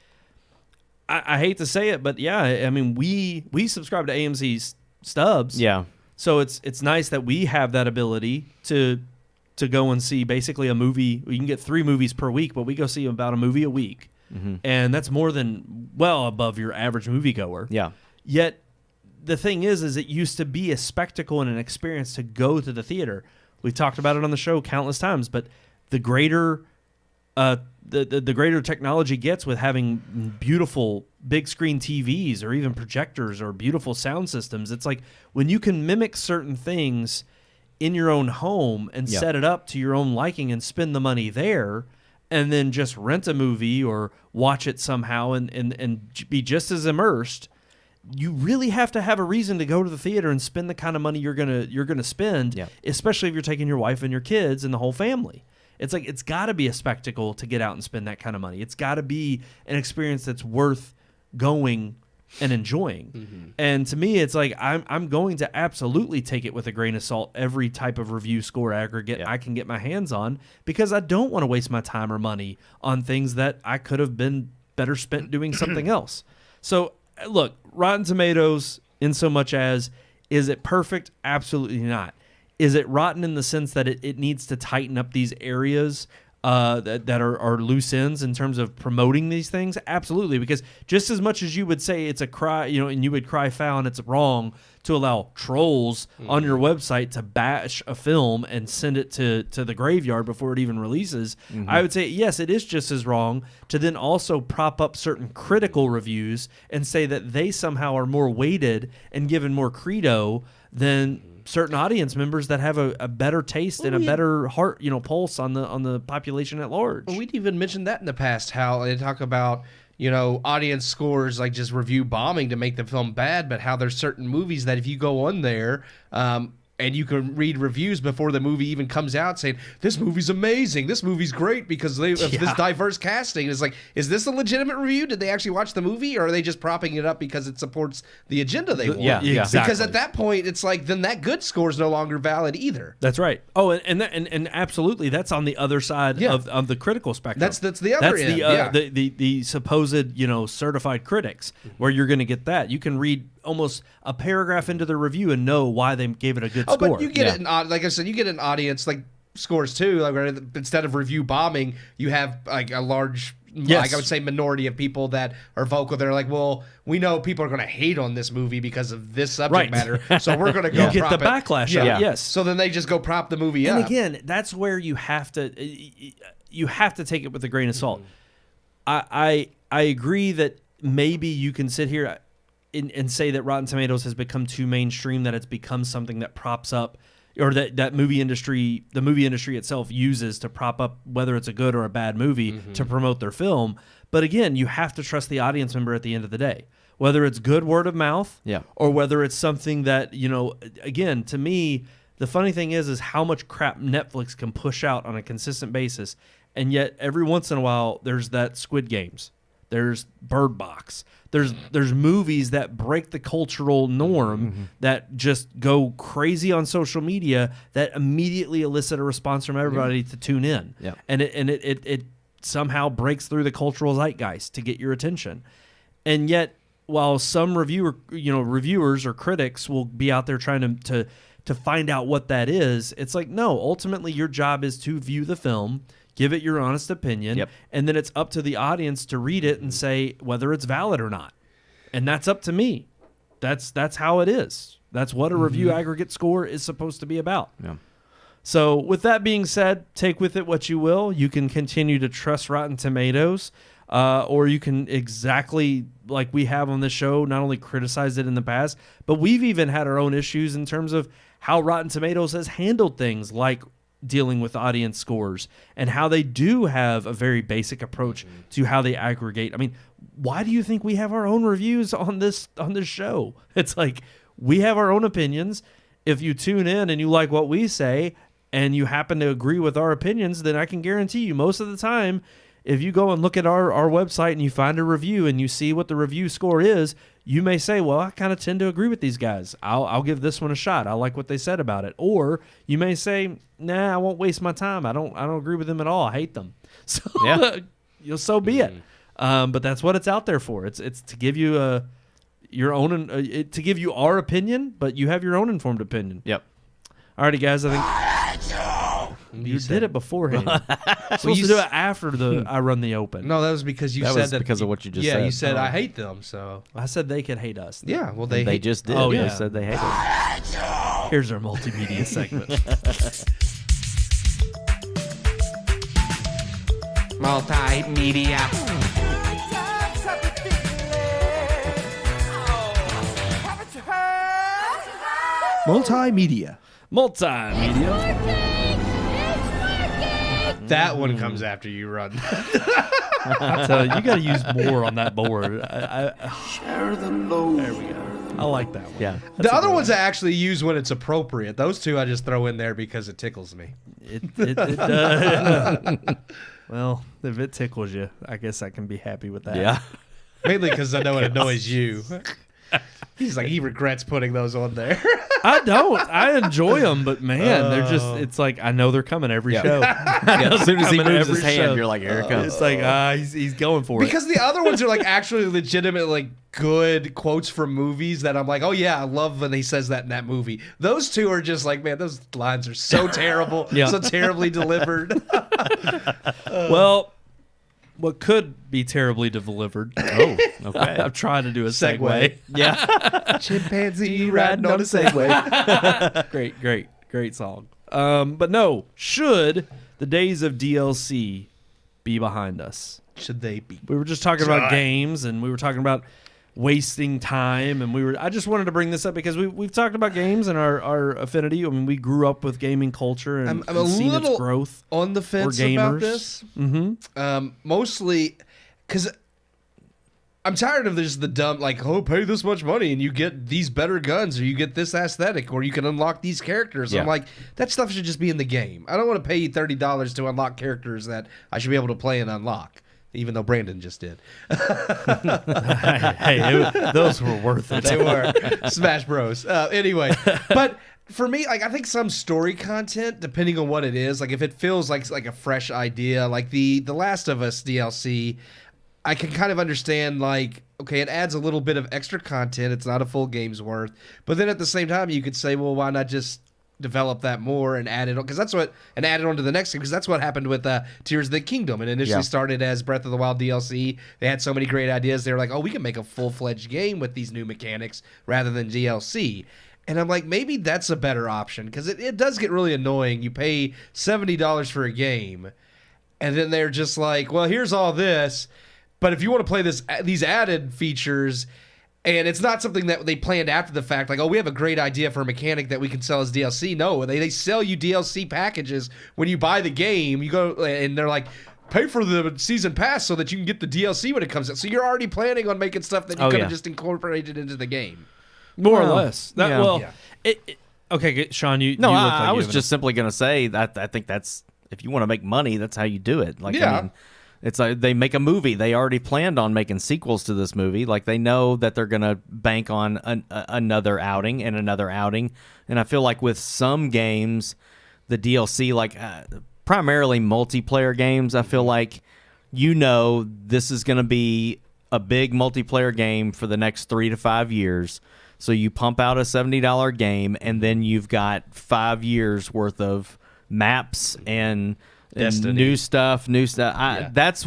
I hate to say it, but yeah, I mean, we subscribe to AMC stubs.
Yeah.
So it's nice that we have that ability to go and see basically a movie. We can get 3 movies per week, but we go see about a movie a week. And that's more than well above your average moviegoer.
Yeah.
Yet the thing is it used to be a spectacle and an experience to go to the theater. We've talked about it on the show countless times, but the greater the greater technology gets with having beautiful big screen TVs or even projectors or beautiful sound systems, it's like when you can mimic certain things in your own home and set it up to your own liking and spend the money there, and then just rent a movie or watch it somehow and be just as immersed. You really have to have a reason to go to the theater and spend the kind of money you're gonna spend, especially if you're taking your wife and your kids and the whole family. It's like, it's got to be a spectacle to get out and spend that kind of money. It's got to be an experience that's worth going and enjoying. And to me, it's like, I'm going to absolutely take it with a grain of salt, every type of review score aggregate I can get my hands on, because I don't want to waste my time or money on things that I could have been better spent doing something else. So look, Rotten Tomatoes, in so much as, is it perfect? Absolutely not. Is it rotten in the sense that it needs to tighten up these areas that are loose ends in terms of promoting these things? Absolutely, because just as much as you would say it's a cry, and you would cry foul and it's wrong to allow trolls on your website to bash a film and send it to the graveyard before it even releases, I would say, yes, it is just as wrong to then also prop up certain critical reviews and say that they somehow are more weighted and given more credo than certain audience members that have a better taste and a better heart, pulse on the population at large.
Well, we'd even mentioned that in the past, how they talk about, audience scores, like just review bombing to make the film bad, but how there's certain movies that if you go on there, and you can read reviews before the movie even comes out saying, this movie's amazing, this movie's great because of this diverse casting. It's like, is this a legitimate review? Did they actually watch the movie, or are they just propping it up because it supports the agenda they want?
Yeah,
exactly.
Because at that point, it's like, then that good score is no longer valid either.
That's right. Oh, and absolutely, that's on the other side of the critical spectrum.
That's the other end.
The supposed certified critics, where you're going to get that. You can read almost a paragraph into the review and know why they gave it a good score.
But you get it, like I said, you get an audience like scores too. Like instead of review bombing, you have like a large, like I would say, minority of people that are vocal. They're like, well, we know people are going to hate on this movie because of this subject matter, so we're going to go.
You get
prop
the backlash.
Yeah.
Yes.
So then they just go prop the movie up.
And again, that's where you have to take it with a grain of salt. I agree that maybe you can sit here and say that Rotten Tomatoes has become too mainstream, that it's become something that props up, or that the movie industry itself uses to prop up whether it's a good or a bad movie to promote their film. But again, you have to trust the audience member at the end of the day, whether it's good word of mouth or whether it's something that, again, to me, the funny thing is how much crap Netflix can push out on a consistent basis. And yet every once in a while, there's that Squid Games. There's Bird Box. There's movies that break the cultural norm that just go crazy on social media that immediately elicit a response from everybody to tune in.
Yeah.
And it somehow breaks through the cultural zeitgeist to get your attention. And yet, while some reviewers or critics will be out there trying to find out what that is, it's like, no, ultimately your job is to view the film, give it your honest opinion, and then it's up to the audience to read it and say whether it's valid or not. And that's up to me. That's how it is. That's what a review aggregate score is supposed to be about.
Yeah.
So with that being said, take with it what you will. You can continue to trust Rotten Tomatoes, or you can, exactly like we have on this show, not only criticize it in the past, but we've even had our own issues in terms of how Rotten Tomatoes has handled things like dealing with audience scores and how they do have a very basic approach to how they aggregate. I mean, why do you think we have our own reviews on this show? It's like, we have our own opinions. If you tune in and you like what we say and you happen to agree with our opinions, then I can guarantee you most of the time, if you go and look at our website and you find a review and you see what the review score is, you may say, well, I kind of tend to agree with these guys. I'll give this one a shot. I like what they said about it. Or you may say, nah, I won't waste my time. I don't agree with them at all. I hate them. So so be it. But that's what it's out there for. It's to give you your own to give you our opinion, but you have your own informed opinion.
Yep.
Alrighty, guys. I think you did it beforehand. Supposed to do it after I run the open.
No, that was because you
That
said
was
that
because of what you just said.
Yeah, you said I hate them. So
I said they could hate us.
yeah, well
They just did.
Oh,
They
yeah.
said they hate us.
Here's our multimedia segment.
Multimedia.
multimedia. That one comes after you run.
I tell you, you got to use more on that board.
Share the load.
There we go. I like that one.
Yeah.
The other ones I actually use when it's appropriate. Those two I just throw in there because it tickles me.
It does. Well, if it tickles you, I guess I can be happy with that.
Yeah.
Mainly because I know it annoys you. He's like, he regrets putting those on there.
I don't. I enjoy them, but man, they're just. It's like I know they're coming every show.
As soon as he
Coming
moves his
every
hand,
show.
you're like, here it comes.
It's like he's going for it.
Because the other ones are like actually legitimate, like good quotes from movies that I'm like, oh yeah, I love when he says that in that movie. Those two are just like, man, those lines are so terrible, so terribly delivered.
Well, what could be terribly delivered?
Oh, okay.
I'm trying to do a segue.
Segue.
Yeah.
Chimpanzee riding on a Segway.
Great song. But no, should the days of DLC be behind us?
Should they be?
We were just talking about games, and we were talking about wasting time, and I just wanted to bring this up because we've talked about games and our affinity. I mean, we grew up with gaming culture and,
I'm a
seen
little
its growth.
on the fence
We're
about
gamers.
this.
Mm-hmm.
Mostly because I'm tired of this, the dumb, like, oh, pay this much money and you get these better guns, or you get this aesthetic, or you can unlock these characters.
Yeah.
I'm like, that stuff should just be in the game. I don't want to pay you $30 to unlock characters that I should be able to play and unlock. Even though Brandon just did.
Those were worth it.
They were. Smash Bros. Anyway, but for me, like, I think some story content, depending on what it is, like if it feels like a fresh idea, like the Last of Us DLC, I can kind of understand, like, okay, it adds a little bit of extra content. It's not a full game's worth. But then at the same time, you could say, well, why not just develop that more and add it on, and add it on to the next game, because that's what happened with Tears of the Kingdom. It initially started as Breath of the Wild DLC. They had so many great ideas. They were like, oh, we can make a full-fledged game with these new mechanics rather than DLC. And I'm like, maybe that's a better option, because it does get really annoying. You pay $70 for a game, and then they're just like, well, here's all this, but if you want to play these added features, and it's not something that they planned after the fact, like, oh, we have a great idea for a mechanic that we can sell as DLC. No, they sell you DLC packages when you buy the game. You go, and they're like, pay for the season pass so that you can get the DLC when it comes out. So you're already planning on making stuff that you could have just incorporated into the game.
More or less.
Yeah.
Okay, Sean, you
No,
you look like
I
you
was
have
just simply going to say that I think that's, if you want to make money, that's how you do it. Like,
Yeah.
I mean, it's like they make a movie. They already planned on making sequels to this movie. Like, they know that they're going to bank on another outing and another outing. And I feel like with some games, the DLC, like primarily multiplayer games, I feel like this is going to be a big multiplayer game for the next 3 to 5 years. So you pump out a $70 game, and then you've got 5 years worth of maps and new stuff. That's that's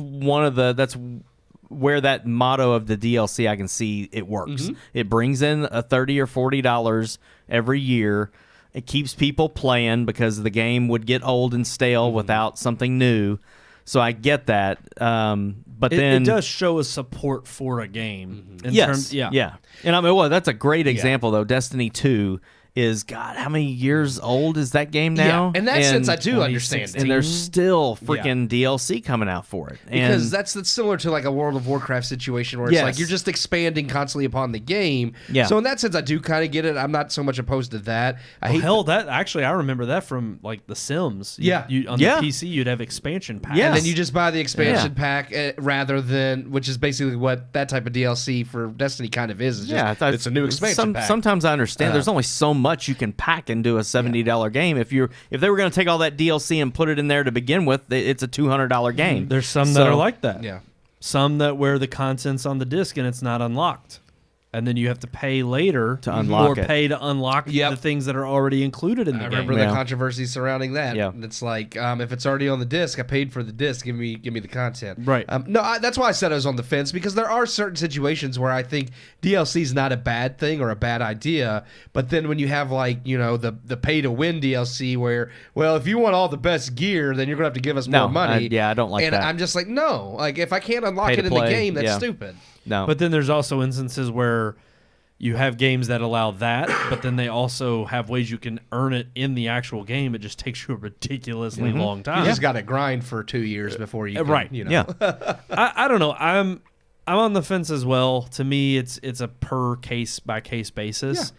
where that motto of the DLC, I can see it works.
Mm-hmm.
It brings in a $30 or $40 every year. It keeps people playing because the game would get old and stale without something new. So I get that. But then
it does show a support for a game. In
yes,
terms,
yeah. And I mean, that's a great example though. Destiny 2 is, God, how many years old is that game now?
Yeah, in that sense, I do understand it.
And there's still freaking DLC coming out for it.
Because that's similar to like a World of Warcraft situation where it's like you're just expanding constantly upon the game.
Yeah.
So in that sense, I do kind of get it. I'm not so much opposed to that. I
remember that from like The Sims. On the PC, you'd have expansion packs.
And then you just buy the expansion pack rather than, which is basically what that type of DLC for Destiny kind of is. It's a new expansion pack.
Sometimes I understand. There's only so much you can pack into a $70 game. If they were going to take all that DLC and put it in there to begin with, it's a $200 game.
There's some that are like that.
Yeah.
Some that where the content's on the disc and it's not unlocked. And then you have to pay later
to unlock
or
it.
pay to unlock the things that are already included in the game.
I remember the controversy surrounding that.
Yeah.
It's like, if it's already on the disc, I paid for the disc. Give me the content.
Right.
That's why I said I was on the fence, because there are certain situations where I think DLC is not a bad thing or a bad idea. But then when you have like, the pay to win DLC where, well, if you want all the best gear, then you're going to have to give us more money.
I don't like that.
And I'm just like, no. Like, if I can't unlock it in the game, that's stupid.
No.
But then there's also instances where you have games that allow that, but then they also have ways you can earn it in the actual game. It just takes you a ridiculously long time.
You just got to grind for 2 years before you can,
right.
Yeah.
I don't know. I'm on the fence as well. To me, it's a per case by case basis.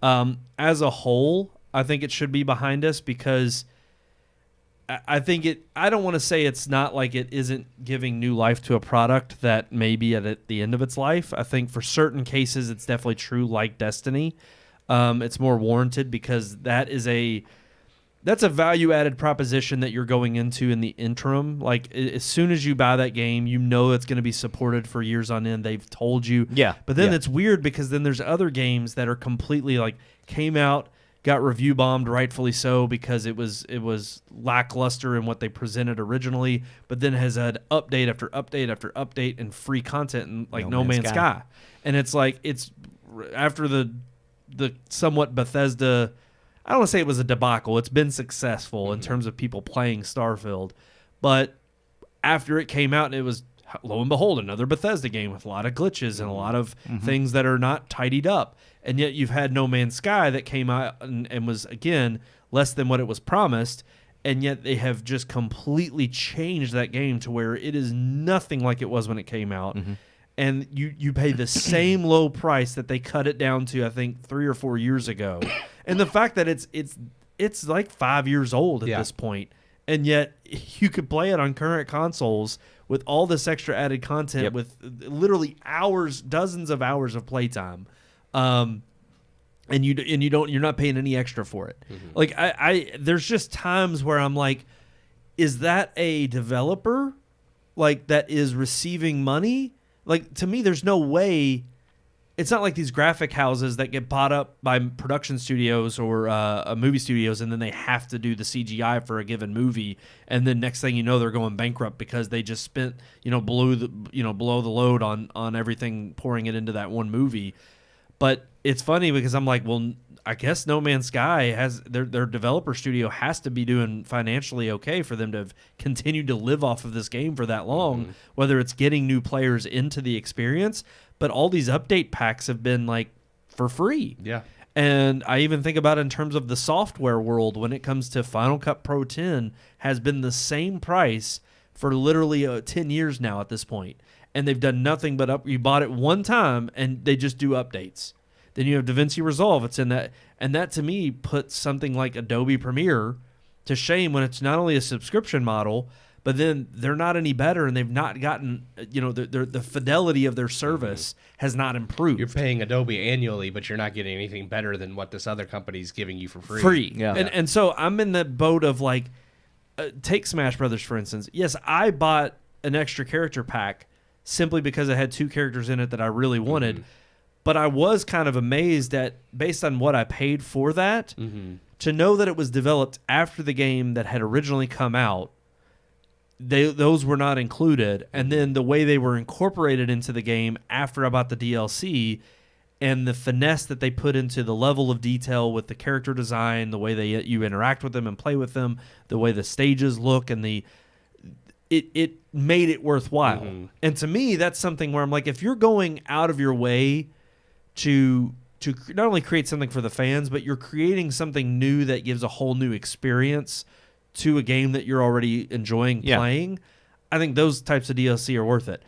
Yeah. As a whole, I think it should be behind us because I think I don't want to say it's not like it isn't giving new life to a product that may be at the end of its life. I think for certain cases it's definitely true, like Destiny. It's more warranted because that's a value-added proposition that you're going into in the interim. Like, as soon as you buy that game, you know it's going to be supported for years on end. They've told you.
Yeah.
But then
Yeah.
it's weird because then there's other games that are completely, like, came out, got review bombed, rightfully so, because it was lackluster in what they presented originally, but then has had update after update after update and free content, and like No Man's Sky. And it's like, it's after the somewhat Bethesda, I don't want to say it was a debacle. It's been successful in terms of people playing Starfield. But after it came out, and it was, lo and behold, another Bethesda game with a lot of glitches and a lot of things that are not tidied up. And yet you've had No Man's Sky that came out and was, again, less than what it was promised. And yet they have just completely changed that game to where it is nothing like it was when it came out. And you pay the same low price that they cut it down to, I think, 3 or 4 years ago. And the fact that it's like 5 years old at this point, and yet you could play it on current consoles with all this extra added content with literally hours, dozens of hours of playtime, and you're not paying any extra for it. Like I there's just times where I'm like, is that a developer like that is receiving money? Like, to me, there's no way. It's not like these graphic houses that get bought up by production studios or movie studios, and then they have to do the CGI for a given movie, and then next thing you know, they're going bankrupt because they just spent, below the load on everything, pouring it into that one movie. But it's funny because I'm like, well, I guess No Man's Sky has their developer studio has to be doing financially okay for them to have continued to live off of this game for that long, whether it's getting new players into the experience. But all these update packs have been like for free.
Yeah.
And I even think about it in terms of the software world when it comes to Final Cut Pro 10 has been the same price for literally 10 years now at this point. And they've done nothing but you bought it one time and they just do updates. Then you have DaVinci Resolve. It's in that. And that, to me, puts something like Adobe Premiere to shame when it's not only a subscription model, but then they're not any better, and they've not gotten, the fidelity of their service has not improved.
You're paying Adobe annually, but you're not getting anything better than what this other company's giving you for free.
Free.
Yeah.
And so I'm in the boat of like, take Smash Brothers, for instance. Yes, I bought an extra character pack simply because it had 2 characters in it that I really wanted. But I was kind of amazed at, based on what I paid for that, to know that it was developed after the game that had originally come out. Those were not included. And then the way they were incorporated into the game after I bought the DLC, and the finesse that they put into the level of detail with the character design, the way you interact with them and play with them, the way the stages look, and it made it worthwhile. And to me, that's something where I'm like, if you're going out of your way to not only create something for the fans, but you're creating something new that gives a whole new experience to a game that you're already enjoying playing, I think those types of DLC are worth it.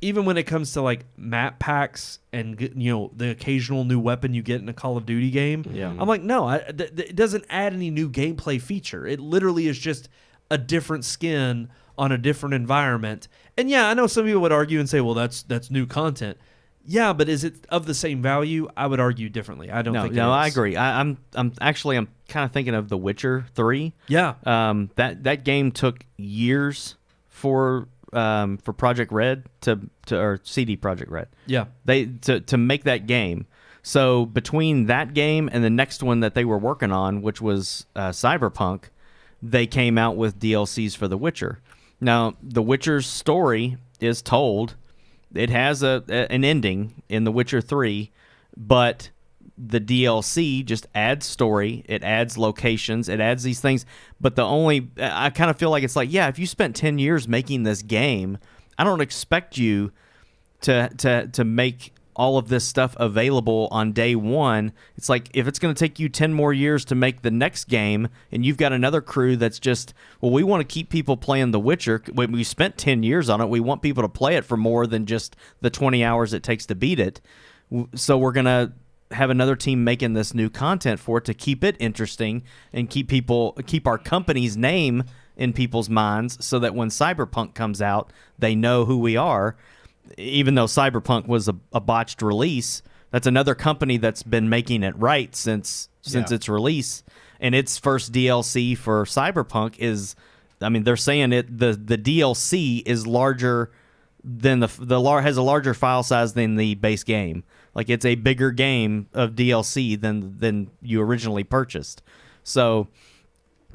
Even when it comes to like map packs and the occasional new weapon you get in a Call of Duty game, I'm like, no, it doesn't add any new gameplay feature. It literally is just a different skin on a different environment. And yeah, I know some people would argue and say, well, that's new content. Yeah, but is it of the same value? I would argue differently. I don't think it is.
No, I agree. I'm kind of thinking of The Witcher 3.
Yeah.
That game took years for Project Red or CD Projekt Red.
Yeah.
To make that game. So between that game and the next one that they were working on, which was Cyberpunk, they came out with DLCs for The Witcher. Now, The Witcher's story is told. It has an ending in The Witcher 3, but the DLC just adds story, it adds locations, it adds these things. But I kind of feel like it's like, yeah, if you spent 10 years making this game, I don't expect you to make all of this stuff available on day one. It's like, if it's going to take you 10 more years to make the next game, and you've got another crew that's just, well, we want to keep people playing The Witcher. When we spent 10 years on it, we want people to play it for more than just the 20 hours it takes to beat it. So we're going to have another team making this new content for it to keep it interesting and keep our company's name in people's minds, so that when Cyberpunk comes out, they know who we are. Even though Cyberpunk was a botched release, that's another company that's been making it right since its release. And its first DLC for Cyberpunk is, I mean, they're saying the DLC is larger than has a larger file size than the base game. Like, it's a bigger game of DLC than you originally purchased. So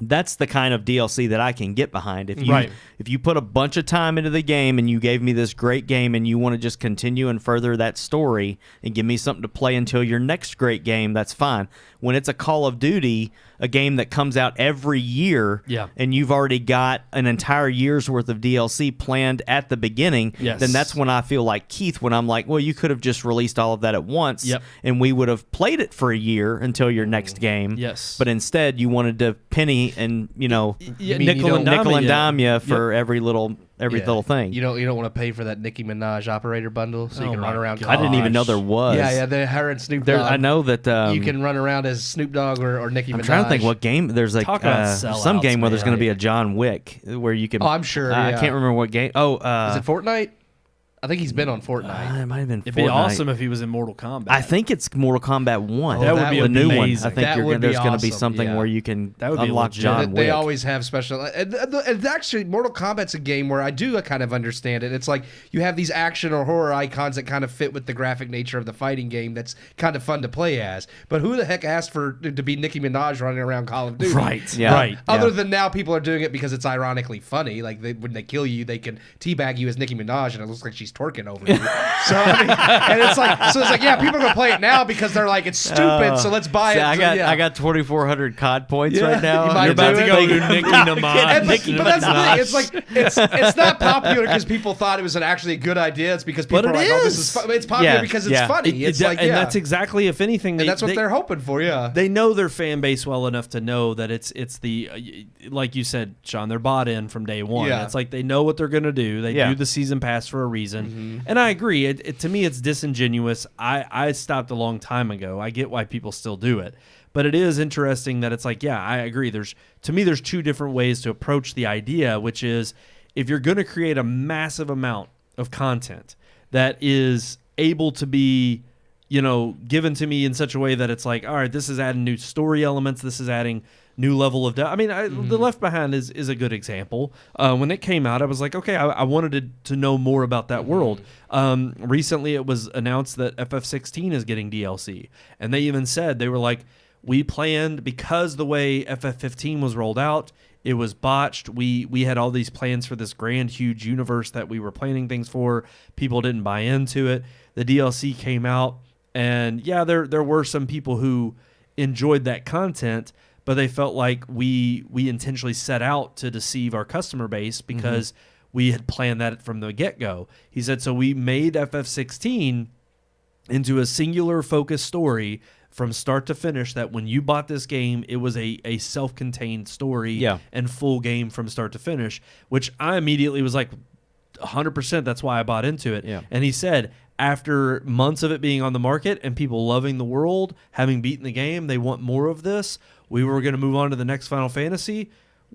that's the kind of DLC that I can get behind. If you put a bunch of time into the game and you gave me this great game and you want to just continue and further that story and give me something to play until your next great game, that's fine. When it's a Call of Duty, a game that comes out every year, and you've already got an entire year's worth of DLC planned at the beginning, then that's when I feel like Keith, when I'm like, well, you could have just released all of that at once, and we would have played it for a year until your next game.
Yes.
But instead, you wanted to penny and, nickel and dime you for every little thing.
You don't want to pay for that Nicki Minaj operator bundle, so you can run around.
I didn't even know there was.
Yeah, her and Snoop Dogg.
I know that
you can run around as Snoop Dogg or Nicki Minaj.
I'm trying to think what game. There's like some game where there's going to be a John Wick where you can.
Oh, I'm sure.
I can't remember what game. Oh,
is it Fortnite? I think he's been on Fortnite.
It might have been.
It'd be awesome if he was in Mortal Kombat.
I think it's Mortal Kombat 1.
That would be
the new one.
amazing.
I think there's going to be something where you can unlock John Wick.
They always have special. And actually, Mortal Kombat's a game where I do kind of understand it. It's like you have these action or horror icons that kind of fit with the graphic nature of the fighting game. That's kind of fun to play as. But who the heck asked to be Nicki Minaj running around Call of Duty?
Right. Yeah. Right.
Other than now, people are doing it because it's ironically funny. Like when they kill you, they can teabag you as Nicki Minaj, and it looks like she's twerking over you. So I mean, and it's like yeah, people are gonna play it now because they're like it's stupid, so let's buy it.
I got 2,400 COD points right now.
You're
about to go to Nicki Minaj.
But that's the thing. It's like it's not popular because people thought it was actually a good idea. It's because people are like, oh, this is it's popular because it's funny. It's like,
and that's exactly, if anything,
that's what they're hoping for. Yeah,
they know their fan base well enough to know that it's the like you said, Sean, they're bought in from day one.
Yeah.
It's like they know what they're gonna do. They do the season pass for a reason, and I agree. To me, it's disingenuous. I stopped a long time ago. I get why people still do it. But it is interesting that it's like, yeah, I agree. There's two different ways to approach the idea, which is if you're going to create a massive amount of content that is able to be, given to me in such a way that it's like, all right, this is adding new story elements. This is adding new level of depth. I mean, The Left Behind is a good example. When it came out, I was like, okay, I wanted to know more about that world. Recently, it was announced that FF16 is getting DLC. And they even said, they were like, we planned, because the way FF15 was rolled out, it was botched. We had all these plans for this grand, huge universe that we were planning things for. People didn't buy into it. The DLC came out, and yeah, there were some people who enjoyed that content, but they felt like we intentionally set out to deceive our customer base because we had planned that from the get-go. He said, so we made FF16 into a singular focused story from start to finish, that when you bought this game, it was a self-contained story and full game from start to finish, which I immediately was like, 100%, that's why I bought into it. Yeah. And he said, after months of it being on the market and people loving the world, having beaten the game, they want more of this. We were going to move on to the next Final Fantasy.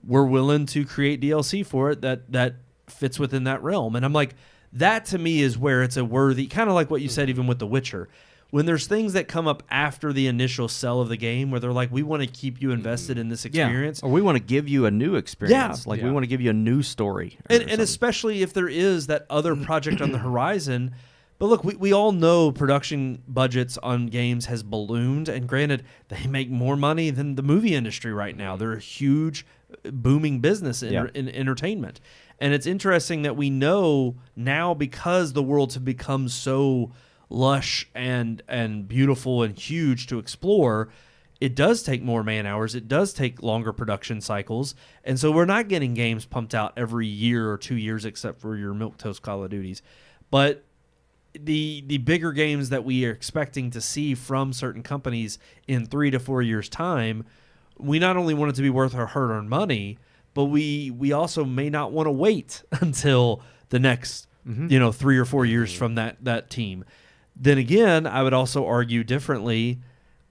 We're willing to create DLC for it that fits within that realm. And I'm like, that to me is where it's a worthy, kind of like what you said even with The Witcher. When there's things that come up after the initial sell of the game where they're like, we want to keep you invested in this experience.
Or we want to give you a new experience. We want to give you a new story.
And especially if there is that other project on the horizon. But look, we all know production budgets on games has ballooned. And granted, they make more money than the movie industry right now. They're a huge, booming business in entertainment. And it's interesting that we know now, because the worlds have become so lush and beautiful and huge to explore, it does take more man hours. It does take longer production cycles. And so we're not getting games pumped out every year or 2 years, except for your milquetoast Call of Duties. But the bigger games that we are expecting to see from certain companies in 3 to 4 years' time, we not only want it to be worth our hard-earned money, but we also may not want to wait until the next 3 or 4 years from that team. Then again, I would also argue differently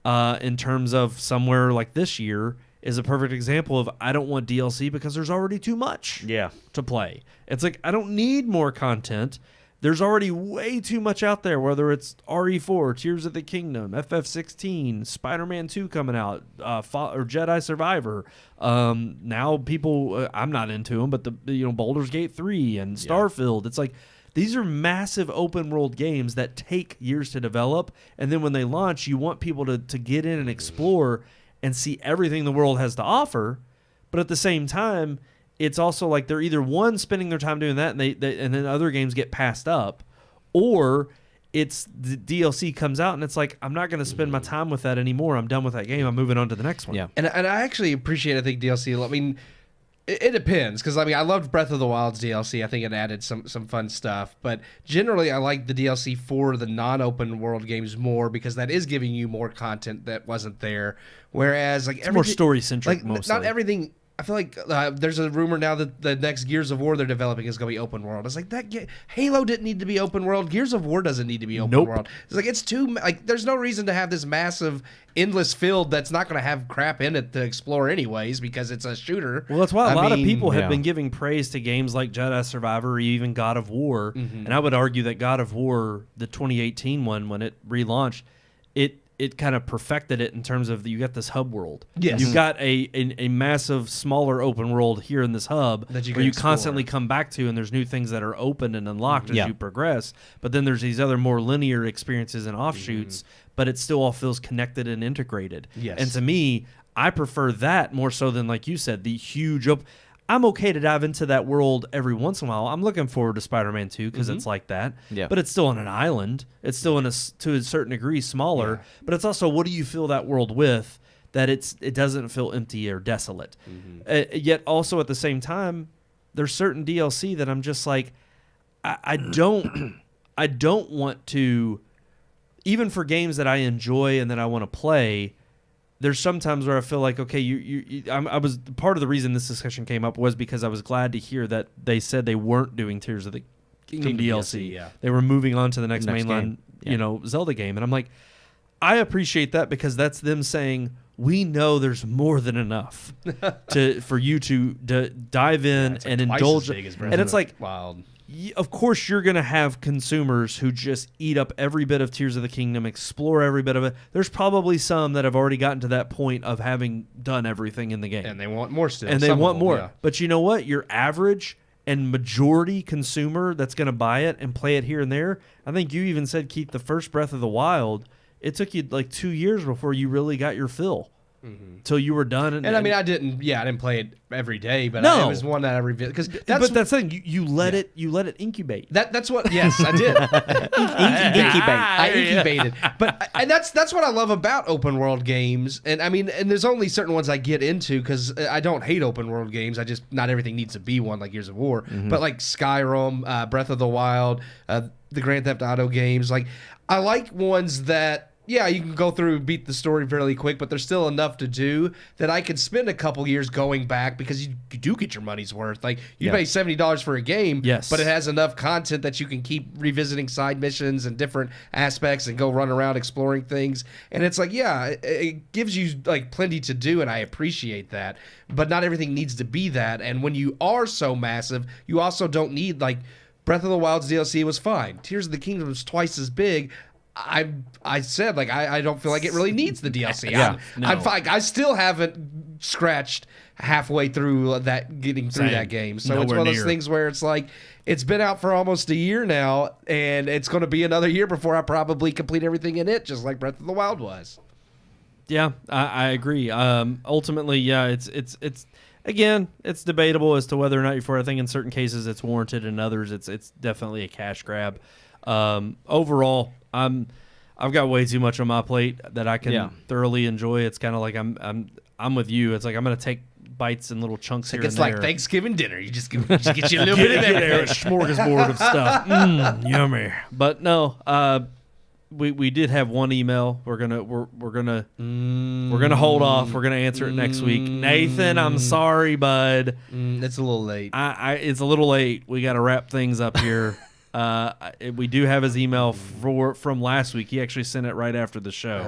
in terms of somewhere like this year is a perfect example of I don't want DLC because there's already too much to play. It's like I don't need more content. There's already way too much out there, whether it's RE4, Tears of the Kingdom, FF16, Spider-Man 2 coming out, or Jedi Survivor. Now people, I'm not into them, but Baldur's Gate 3 and Starfield. It's like these are massive open world games that take years to develop, and then when they launch, you want people to get in and explore and see everything the world has to offer. But at the same time, it's also like they're either spending their time doing that and and then other games get passed up, or it's the DLC comes out and it's like I'm not going to spend my time with that anymore. I'm done with that game. I'm moving on to the next one.
And I actually appreciate DLC. I mean, it depends because I loved Breath of the Wild's DLC. I think it added some fun stuff, but generally I like the DLC for the non-open world games more because that is giving you more content that wasn't there. Whereas like
it's more story centric, mostly.
Not everything. I feel like there's a rumor now that the next Gears of War they're developing is going to be open world. It's like Halo didn't need to be open world. Gears of War doesn't need to be open world. It's like it's too there's no reason to have this massive endless field that's not going to have crap in it to explore anyways because it's a shooter.
Well, that's why a lot of people have been giving praise to games like Jedi Survivor or even God of War. And I would argue that God of War, the 2018 one, when it relaunched, it kind of perfected it in terms of you got this hub world.
Yes.
You've got a massive, smaller open world here in this hub
that
where you constantly come back to, and there's new things that are opened and unlocked as you progress. But then there's these other more linear experiences and offshoots, but it still all feels connected and integrated.
Yes.
And to me, I prefer that more so than, like you said, the huge I'm okay to dive into that world every once in a while. I'm looking forward to Spider-Man 2 because it's like that. Yeah. But it's still on an island. It's still to a certain degree smaller. Yeah. But it's also, what do you fill that world with that it doesn't feel empty or desolate? Yet also at the same time, there's certain DLC that I'm just like, I don't want to, even for games that I enjoy and that I want to play. There's sometimes where I feel like, okay, I was part of the reason this discussion came up was because I was glad to hear that they said they weren't doing Tears of the Kingdom DLC. They were moving on to the next mainline, Zelda game, and I'm like, I appreciate that because that's them saying we know there's more than enough for you to dive in and indulge. And it's like
wild.
Of course, you're going to have consumers who just eat up every bit of Tears of the Kingdom, explore every bit of it. There's probably some that have already gotten to that point of having done everything in the game.
And they want more still.
And they want more. Yeah. But you know what? Your average and majority consumer that's going to buy it and play it here and there, I think you even said, Keith, the first Breath of the Wild, it took you like 2 years before you really got your fill. Till you were done,
and I mean, I didn't play it every day, but it was one that I revisit because
that's the thing. You let it incubate.
That's what. Yes, I did. I incubated, and that's what I love about open world games. And I mean, and there's only certain ones I get into because I don't hate open world games. I just not everything needs to be one like Gears of War, but like Skyrim, Breath of the Wild, the Grand Theft Auto games. Like I like ones that. Yeah, you can go through and beat the story fairly quick, but there's still enough to do that I could spend a couple years going back because you do get your money's worth. Like, you pay $70 for a game, but it has enough content that you can keep revisiting side missions and different aspects and go run around exploring things. And it's like, it gives you like plenty to do, and I appreciate that. But not everything needs to be that. And when you are so massive, you also don't need, like, Breath of the Wild's DLC was fine. Tears of the Kingdom was twice as big. I said, like, I don't feel like it really needs the DLC. I'm fine. I still haven't scratched halfway through getting through that game. So it's one of those things where it's like, it's been out for almost a year now, and it's going to be another year before I probably complete everything in it, just like Breath of the Wild was.
Yeah, I agree. Ultimately, it's again, it's debatable as to whether or not you're for it. I think in certain cases it's warranted, in others it's definitely a cash grab. Overall, I've got way too much on my plate that I can thoroughly enjoy. It's kind of like I'm with you. It's like I'm gonna take bites and little chunks here and there.
It's like Thanksgiving dinner. You just get you a little bit of
there. A smorgasbord of stuff. Yummy. But no, we did have one email. We're gonna hold off. We're gonna answer it next week. Nathan, I'm sorry, bud.
It's a little late.
It's a little late. We got to wrap things up here. We do have his email from last week. He actually sent it right after the show.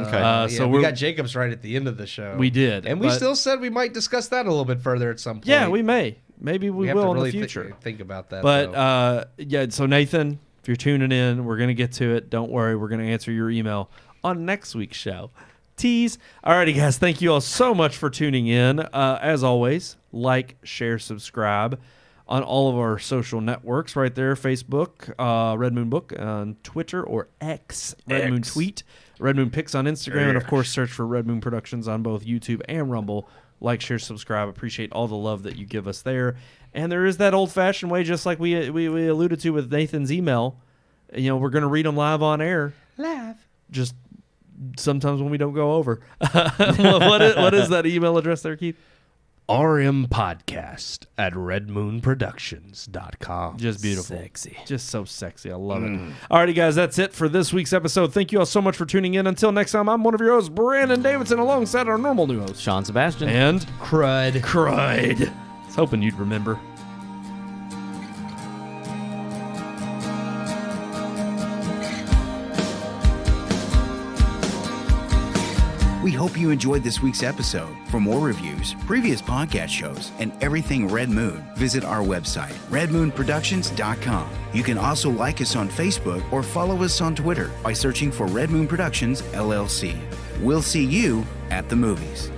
Okay.
So
we got Jacob's right at the end of the show.
We did,
and we
but-
still said we might discuss that a little bit further at some point.
Yeah, we may. Maybe we
have
will
to
in
really
the future.
think about that.
But
though.
yeah, so Nathan, if you're tuning in, we're gonna get to it. Don't worry, we're gonna answer your email on next week's show. Tease. Alrighty, guys, thank you all so much for tuning in. As always, like, share, subscribe on all of our social networks right there. Facebook, Red Moon Book on Twitter, or X, Red Moon Tweet, Red Moon Pics on Instagram, and of course search for Red Moon Productions on both YouTube and Rumble. Like, share, subscribe. Appreciate all the love that you give us there. And there is that old-fashioned way, just like we alluded to with Nathan's email. You know, we're going to read them live on air. Live. Just sometimes when we don't go over. What is that email address there, Keith?
RMPodcast at redmoonproductions.com.
Just beautiful.
Sexy.
Just so sexy. I love it. Alrighty, guys, that's it for this week's episode. Thank you all so much for tuning in. Until next time, I'm one of your hosts, Brandon Davidson, alongside our normal new host,
Sean Sebastian.
and
Crud.
I was hoping you'd remember.
We hope you enjoyed this week's episode. For more reviews, previous podcast shows, and everything Red Moon, visit our website, redmoonproductions.com. You can also like us on Facebook or follow us on Twitter by searching for Red Moon Productions, LLC. We'll see you at the movies.